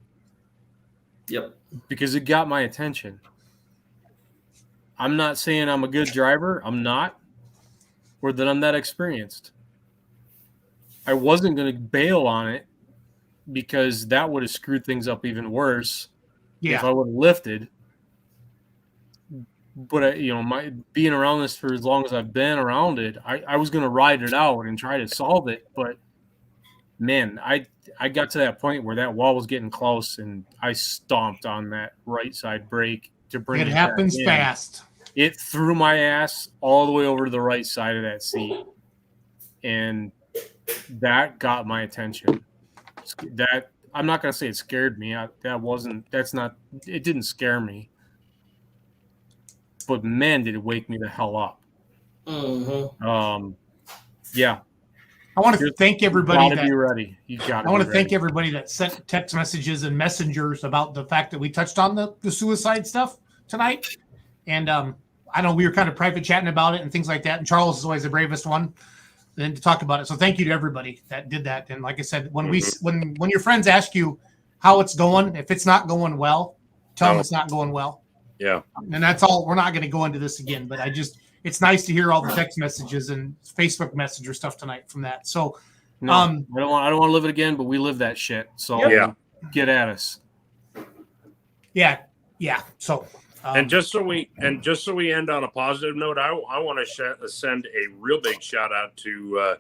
Yep. Because it got my attention. I'm not saying I'm a good driver. I'm not. Or that I'm that experienced. I wasn't going to bail on it because that would have screwed things up even worse if I would have lifted. But, my being around this for as long as I've been around it, I was going to ride it out and try to solve it. But, man, I got to that point where that wall was getting close, and I stomped on that right side brake to bring it. It happens fast. It threw my ass all the way over to the right side of that seat, and that got my attention. That I'm not going to say it scared me. It didn't scare me. But man, did it wake me the hell up. Mm-hmm. Yeah. I want to thank everybody. You gotta be ready. I want to thank everybody that sent text messages and messengers about the fact that we touched on the suicide stuff tonight. And I know we were kind of private chatting about it and things like that. And Charles is always the bravest one then to talk about it. So thank you to everybody that did that. And like I said, when when your friends ask you how it's going, if it's not going well, tell them it's not going well. Yeah. And that's all. We're not going to go into this again, but it's nice to hear all the text messages and Facebook Messenger stuff tonight from that. So, no, I don't want to live it again, but we live that shit. So get at us. Yeah. So, and just so we end on a positive note, I want to send a real big shout out to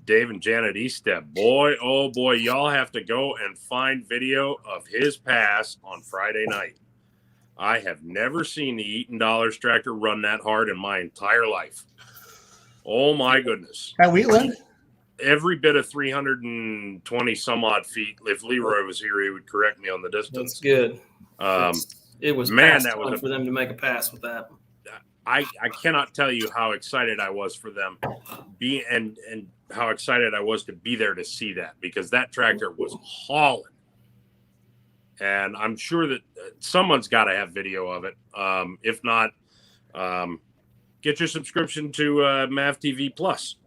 Dave and Janet Eastep. Boy, oh boy, y'all have to go and find video of his pass on Friday night. I have never seen the Eaton Dollars tractor run that hard in my entire life. Oh my goodness. At Wheatland? Every bit of 320 some odd feet. If Leroy was here, he would correct me on the distance. That's good. It was that was for them to make a pass with that. I cannot tell you how excited I was for them and how excited I was to be there to see that, because that tractor was hauling. And I'm sure that someone's got to have video of it. If not, get your subscription to MAV TV Plus,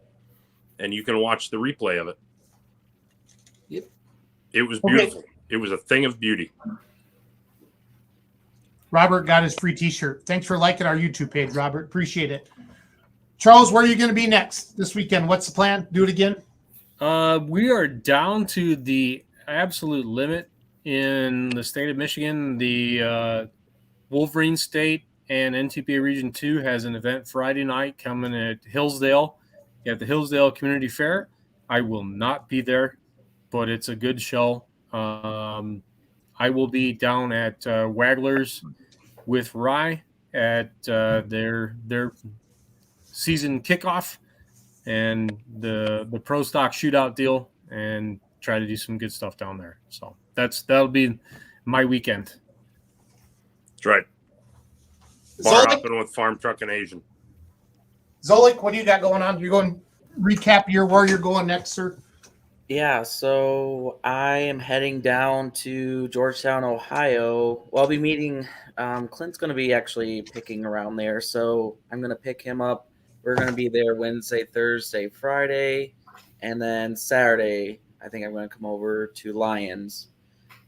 and you can watch the replay of it. Yep. It was beautiful. Okay. It was a thing of beauty. Robert got his free T-shirt. Thanks for liking our YouTube page, Robert. Appreciate it. Charles, where are you going to be next this weekend? What's the plan? Do it again? We are down to the absolute limit in the state of Michigan. The Wolverine State and NTPA Region 2 has an event Friday night coming at Hillsdale at the Hillsdale Community Fair. I will not be there, but it's a good show. I will be down at Wagler's with Rye at their season kickoff and the pro stock shootout deal, and try to do some good stuff down there. So that'll be my weekend. That's right. Bar hopping with Farm Truck and Asian. Zolik, what do you got going on? You're going recap where you're going next, sir. Yeah, so I am heading down to Georgetown, Ohio. Well, I'll be meeting Clint's going to be actually picking around there, so I'm going to pick him up. We're going to be there Wednesday, Thursday, Friday, and then Saturday I think I'm going to come over to Lions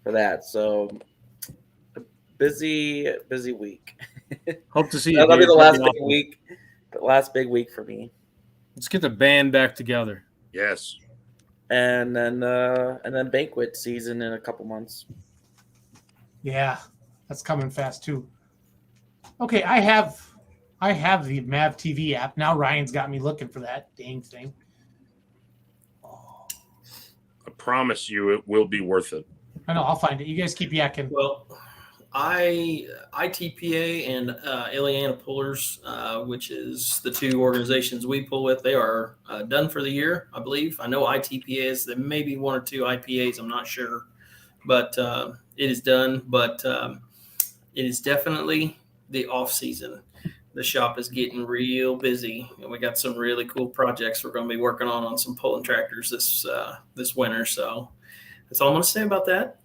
for that. So a busy week. Hope to see you. That'll be the last big week. The last big week for me. Let's get the band back together. Yes. And then banquet season in a couple months. Yeah, that's coming fast too. Okay, I have the MAV TV app. Now Ryan's got me looking for that dang thing. I promise you it will be worth it. I know, I'll find it. You guys keep yakking. Well, ITPA and Ileana Pullers, which is the two organizations we pull with, they are done for the year, I believe. I know ITPA is, there may be one or two IPAs, I'm not sure. But it is done. But it is definitely the off season. The shop is getting real busy, and we got some really cool projects we're going to be working on some pulling tractors this winter. So that's all I'm going to say about that.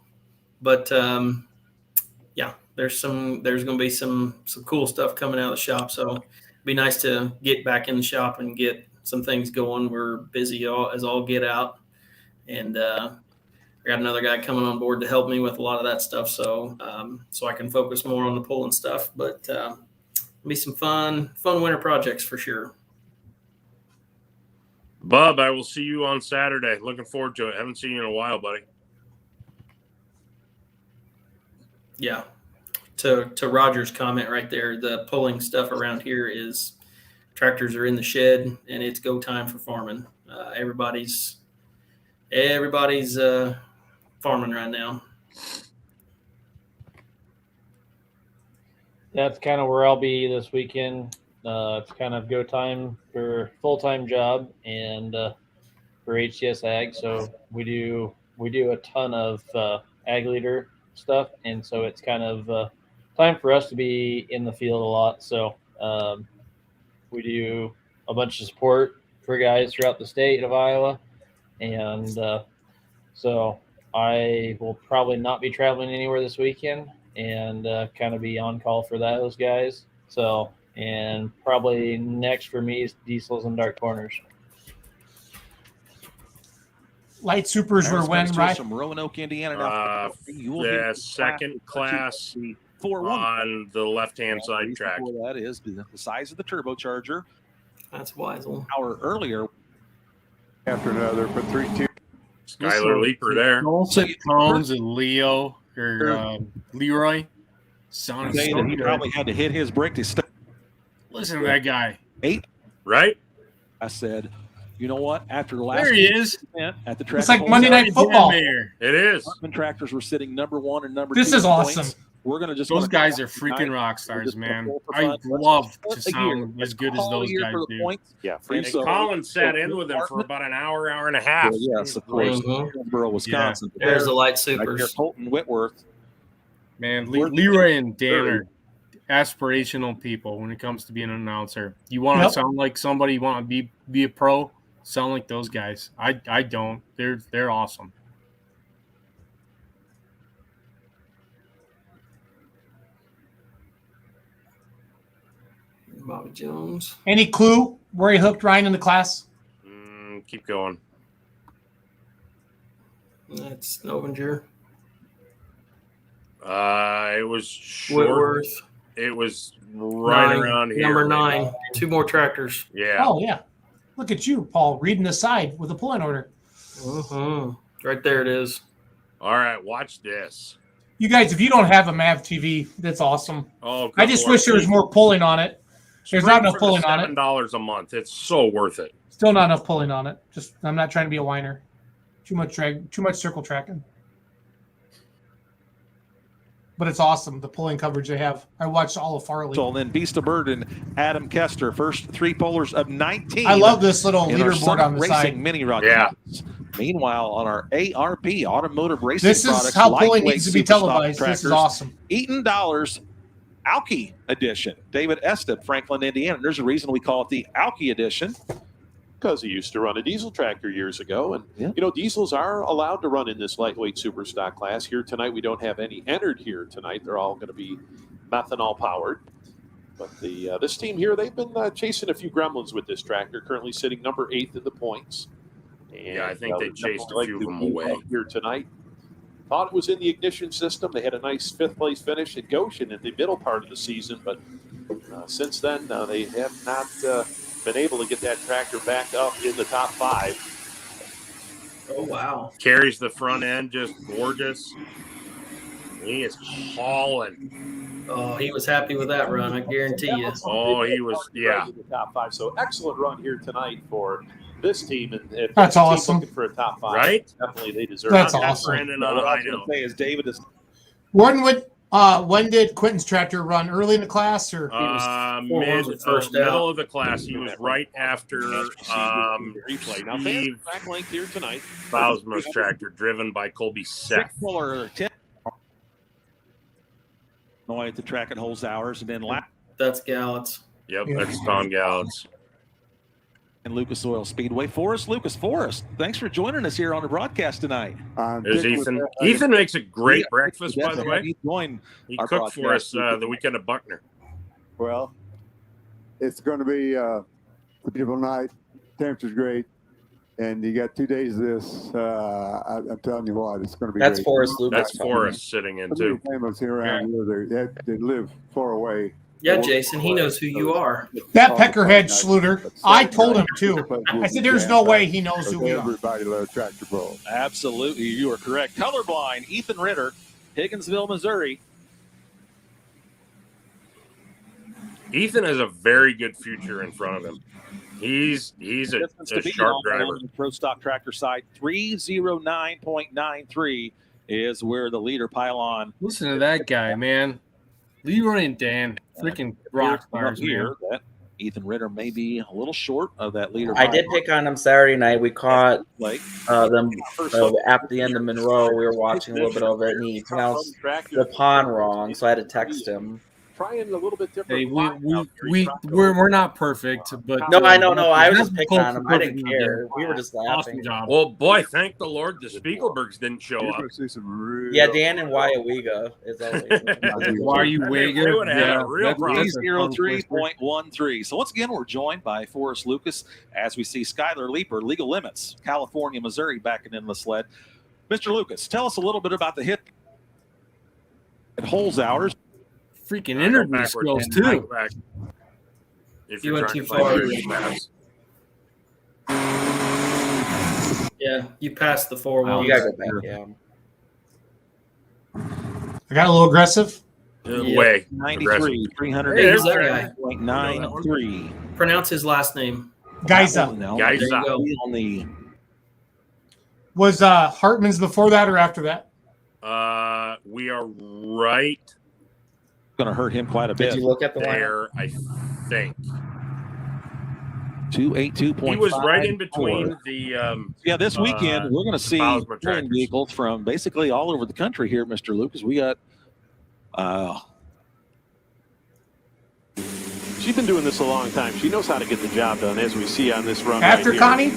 But yeah, there's going to be some cool stuff coming out of the shop. So it'd be nice to get back in the shop and get some things going. We're busy as all get out, and I got another guy coming on board to help me with a lot of that stuff. So so I can focus more on the pulling stuff. But be some fun winter projects for sure. Bub, I will see you on Saturday. Looking forward to it. Haven't seen you in a while, buddy. Yeah. To Roger's comment right there, the pulling stuff around here is tractors are in the shed and it's go time for farming. Everybody's farming right now. That's kind of where I'll be this weekend. It's kind of go time for full-time job and for HCS Ag. So we do a ton of ag leader stuff, and so it's kind of time for us to be in the field a lot. So we do a bunch of support for guys throughout the state of Iowa, and so I will probably not be traveling anywhere this weekend and kind of be on call for those guys. So, and probably next for me is diesels and dark corners. Light supers were when, right? From Roanoke, Indiana. Yeah, second class on the left-hand side track. That is the size of the turbocharger. That's Weisel. Hour earlier. After another, but 3-2. Skylar Leaper there. Olsen Cones and Leo or Leroy. Sounds He so good. probably had to hit his brake to stop. Listen to that guy. 8. Right? I said, you know what? After the last There he is. At the track, It's like Monday Night Football. It is. Hartman tractors were sitting number 1 and number 2. This is awesome. Points. We're gonna just Those guys are freaking rock stars, man. I love to sound as good as those guys do. Yeah, And Colin sat in with him for about an hour and a half. Well, yes, of course. Hillsboro, Wisconsin. Yeah. There's the light supers. Colton Whitworth. Man, Leroy and Dan are aspirational people when it comes to being an announcer. You want to sound like somebody, you want to be a pro, sound like those guys. I don't. They're awesome. Bobby Jones. Any clue where he hooked Ryan in the class? Keep going. That's Novinger. It was short. Whitworth. It was right around here. Number 9. 2 more tractors. Yeah. Oh, yeah. Look at you, Paul, reading the side with a pull-in order. Right there it is. All right, watch this. You guys, if you don't have a MAV TV, that's awesome. Oh, I just wish there was more pulling on it. There's not enough pulling on it. $7 a month. It's so worth it. Still not enough pulling on it. Just I'm not trying to be a whiner. Too much circle tracking. But it's awesome, the pulling coverage they have. I watched all of Farley. So then Beast of Burden, Adam Kester, first 3 pullers of 19. I love this little in our leaderboard Summit on the Racing side. Mini Rod. Yeah. Meanwhile, on our ARP Automotive Racing This is products, how pulling lightweight needs to be super stock televised. This is trackers, awesome. Eaton Dollars Alki Edition. David Estep, Franklin, Indiana. There's a reason we call it the Alki Edition. Because he used to run a diesel tractor years ago. And, you know, diesels are allowed to run in this lightweight super stock class. Here tonight, we don't have any entered here tonight. They're all going to be methanol powered. But this team here, they've been chasing a few gremlins with this tractor, currently sitting number 8th in the points. And, Yeah, I think they chased a few of them away. Here tonight. Thought it was in the ignition system. They had a nice 5th place finish at Goshen in the middle part of the season. But since then, they have not been able to get that tractor back up in the top 5. Oh, wow. Carries the front end, just gorgeous. He is hauling. Oh, he was happy with that run, I guarantee you. Oh, he was, yeah. In the top 5. So excellent run here tonight for this team. And if That's this team awesome. looking for a top 5, Right? definitely they deserve That's it. awesome. Brandon What on a I high was going note. to say is David is When did Quentin's tractor run? Early in the class, or Middle of the class. He was right after replay. Now, Steve back length here tonight. Bausma's tractor, driven by Colby Seth. Puller 10. Away at the track at Holzhauer's, and then lap. That's Gallant's. Yep, that's Tom Gallant's. And Lucas Oil Speedway. Forrest Lucas. Forrest, thanks for joining us here on the broadcast tonight. There's Ethan. Ethan makes a great breakfast, by the way. He cooked for us the weekend of Buckner. Well, it's going to be a beautiful night. Temperature's great. And you got 2 days of this. I'm telling you what, it's going to be That's great. Forrest Lucas. That's Forrest sitting in, too. Famous here around here. They live far away. Yeah, Jason, he knows who you are. That peckerhead Schluter, I told him too. I said, "There's no way he knows who we are." Everybody loves tractor pull. Absolutely, you are correct. Colorblind, Ethan Ritter, Higginsville, Missouri. Ethan has a very good future in front of him. He's a sharp driver. On the Pro Stock Tractor side, 309.93 is where the leader pylon. Listen to that guy, man. Leroy and Dan, freaking rock stars here. That Ethan Ritter may be a little short of that leader. I did pick on him Saturday night. We caught them at the end of Monroe. We were watching a little bit of it, and he pronounced the pond wrong, so I had to text him. Trying a little bit different. Hey, we're not perfect, but no, I know. I was just picking on him. I didn't care. We were just laughing. Awesome job. Well, boy, thank the Lord the Spiegelbergs didn't show up. Yeah, Dan and Wyawiga is always. Wyawiga. Yeah, 303.13. So once again, we're joined by Forrest Lucas as we see Skylar Leaper, Legal Limits, California, Missouri, backing in the sled. Mr. Lucas, tell us a little bit about the hit at Holes Hours. Freaking interview skills too. If you you're went too trying far. Yeah, you passed the 4-1. You gotta go back. Yeah. I got a little aggressive. Way 93, Hey, here's that guy. 300.93. Pronounce his last name. Geisa. There you go. On the Was Hartman's before that or after that? We are right going to hurt him quite a bit. Did you look at the there, I think. 282.5. He was right in between the. This weekend we're going to see touring vehicles from basically all over the country here, Mr. Lucas. We got. She's been doing this a long time. She knows how to get the job done, as we see on this run. After right Connie?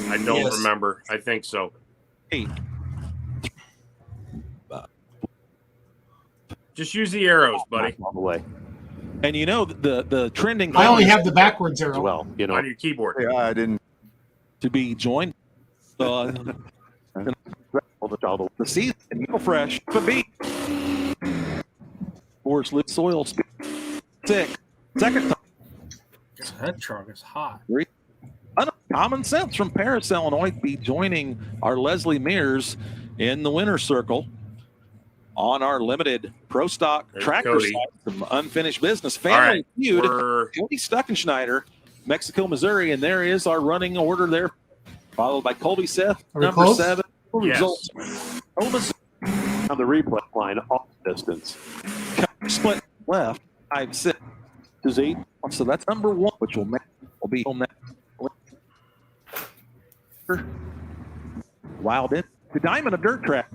I don't remember. I think so. Hey. Just use the arrows, buddy. All the way. And you know the trending. I only have the backwards arrow. Well, you know, on your keyboard. Yeah, I didn't. To be joined. The season, no fresh, but beat. Forrest Lucas Soil sick. Second time. That truck is hot. Common Sense from Paris, Illinois, be joining our Leslie Mears in the winner's circle on our limited Pro Stock tractor side, some unfinished business. Family Feud, Cody Stuckenschneider, Mexico, Missouri, and there is our running order there, followed by Colby Seth, number close? 7. Yes. Results on the replay line, off distance. Split left, 5-6 is 8. So that's number 1, which will be on that. Wild in the diamond of dirt track.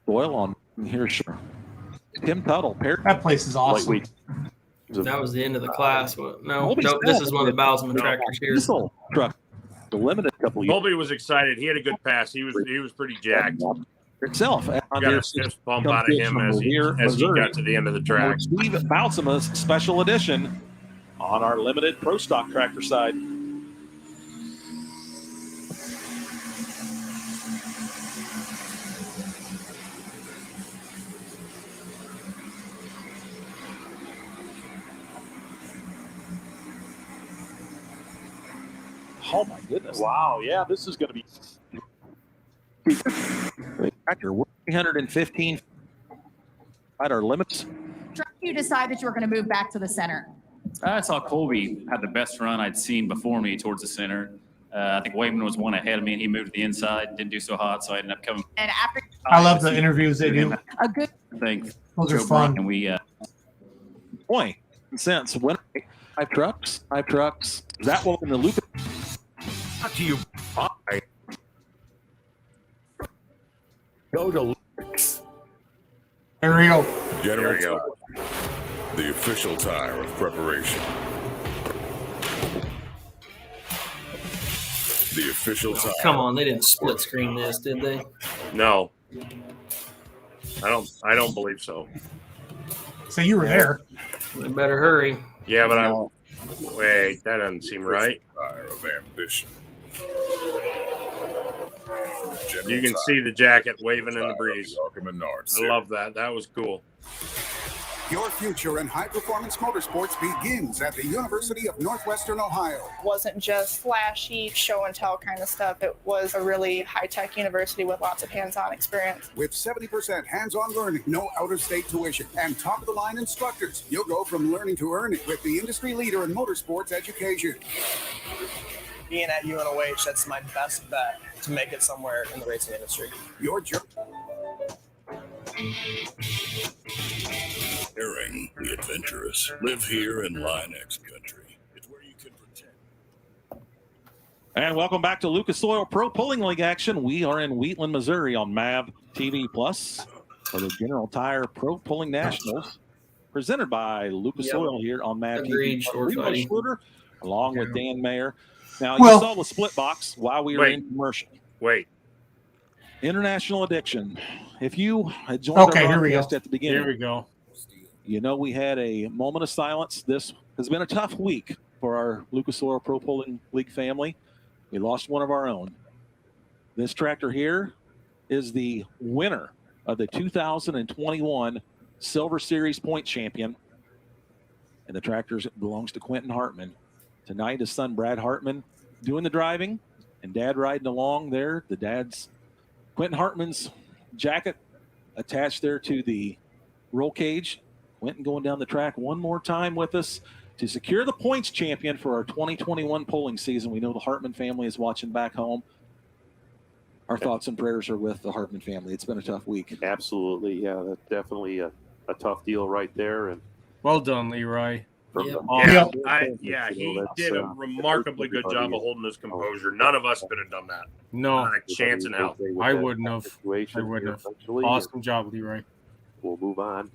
Soil on here, sure. Tim Tuttle. That place is awesome. That was the end of the class. No, this is one of the Bowsman tractors here. Diesel truck. The limited couple years. Colby was excited. He had a good pass. He was pretty jacked. Itself. Got a fist bump out of him as he got to the end of the track. Steve Boutsama's special edition on our limited Pro Stock tractor side. Oh my goodness! Wow, yeah, this is going to be. Tractor 315 at our limits. You decided you were going to move back to the center. I saw Colby had the best run I'd seen before me towards the center. I think Wayman was one ahead of me, and he moved to the inside. Didn't do so hot, so I ended up coming. And after I love the interviews they do. a good. I think Those are fun. And we. Point since when 5 trucks. That one in the loop. Not to you. Go to Licks. There we go. General Tire, the official tire of preparation. The official time. Come on, they didn't split screen this, did they? No, I don't believe so. So you were there. They better hurry. Yeah, but wait, that doesn't seem right. Fire of ambition. You can see the jacket waving in the breeze. I love that. That was cool. Your future in high-performance motorsports begins at the University of Northwestern Ohio. It wasn't just flashy show and tell kind of stuff. It was a really high-tech university with lots of hands-on experience. With 70% hands-on learning, no out-of-state tuition, and top-of-the-line instructors, you'll go from learning to earning with the industry leader in motorsports education. Being at UNOH, that's my best bet to make it somewhere in the racing industry. Your journey. Daring the adventurous. Live here in Line X country. It's where you can protect. And welcome back to Lucas Oil Pro Pulling League action. We are in Wheatland, Missouri on MAV TV Plus for the General Tire Pro Pulling Nationals, presented by Lucas Oil here on MAV TV. Schluter, along with Dan Mayer. Now, you saw the split box while we were in commercial. Wait. International Addiction. If you had joined our broadcast at the beginning, Here we go. you know we had a moment of silence. This has been a tough week for our Lucas Oil Pro Pulling League family. We lost one of our own. This tractor here is the winner of the 2021 Silver Series Point Champion. And the tractor belongs to Quentin Hartman. Tonight, his son Brad Hartman doing the driving and Dad riding along there. The dad's Quentin Hartman's jacket attached there to the roll cage. Quentin going down the track one more time with us to secure the points champion for our 2021 polling season. We know the Hartman family is watching back home. Our thoughts and prayers are with the Hartman family. It's been a tough week. Absolutely. Yeah, that's definitely a tough deal right there. And well done, Leroy. He did a remarkably good job of holding his composure. None of us could have done that. No. Not a chance in hell. I wouldn't have. Awesome job, Leroy. We'll move on.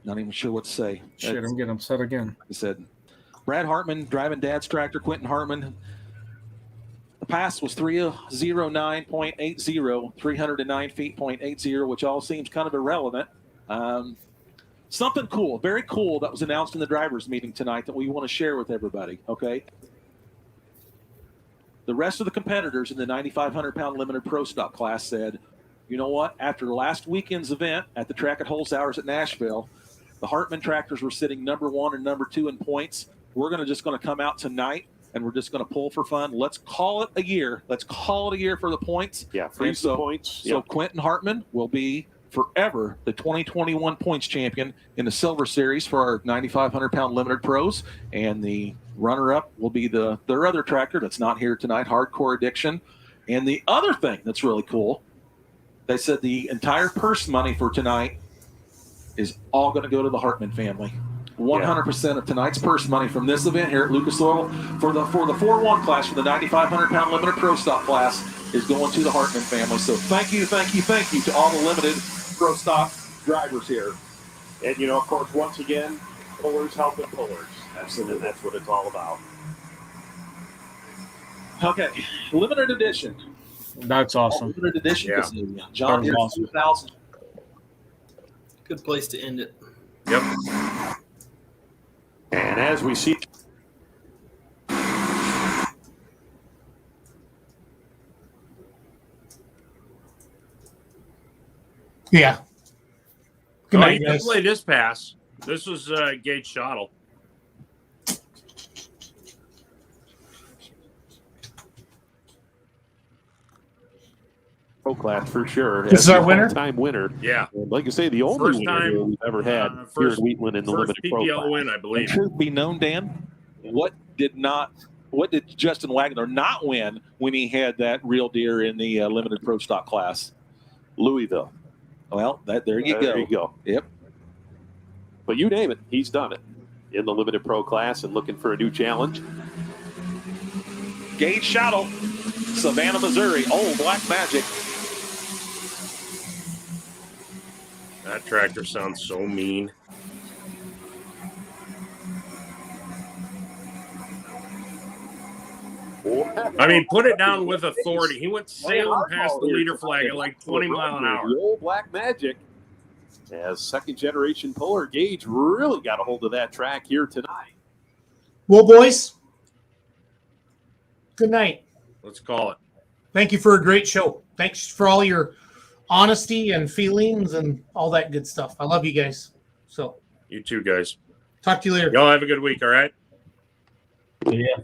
Not even sure what to say. Shit, I'm getting upset again. He said, Brad Hartman driving Dad's tractor, Quentin Hartman. The pass was 309.80, 309 feet, .80, which all seems kind of irrelevant. Something cool, very cool that was announced in the drivers' meeting tonight that we want to share with everybody, okay? The rest of the competitors in the 9,500-pound limited pro stock class said, you know what, after last weekend's event at the track at Holzhauer's at Nashville, the Hartman tractors were sitting number 1 and number 2 in points. We're just going to come out tonight and we're just going to pull for fun. Let's call it a year. Let's call it a year for the points. Yeah, freeze the points. So Quentin Hartman will be forever the 2021 points champion in the Silver Series for our 9,500-pound limited pros. And the runner-up will be their other tractor that's not here tonight, Hardcore Addiction. And the other thing that's really cool, they said the entire purse money for tonight is all going to go to the Hartman family. 100% of tonight's purse money from this event here at Lucas Oil for the 4-1 class for the 9,500-pound limited pro stock class is going to the Hartman family. So thank you to all the limited pro stock drivers here. And, of course, once again, pullers helping pullers. That's what it's all about. Okay, limited edition. That's awesome. Limited edition. Yeah. John Deere 2000. Good place to end it. Yep. And as we see, yeah. Good night, you guys. can play this pass. This was Gage Schottel. pro class for sure. This is our winner? Time winner. Yeah. And like I say, the only First winner time, we've ever had here in Wheatland in the limited pro PPL class. win, I believe. And truth be known, Dan, what did Justin Wagler not win when he had that real deer in the limited pro stock class? Louisville. Well, there you go. There you go. Yep. But you name it, he's done it in the limited pro class and looking for a new challenge. Gage Schottel, Savannah, Missouri. Oh, Black Magic. That tractor sounds so mean. I mean, put it down with authority. He went sailing past the leader flag at like 20 miles an hour. The old Black Magic, as second-generation puller Gage really got a hold of that track here tonight. Well, boys, good night. Let's call it. Thank you for a great show. Thanks for all your honesty and feelings and all that good stuff. I love you guys. So you too, guys. Talk to you later. Y'all have a good week, all right? Yeah.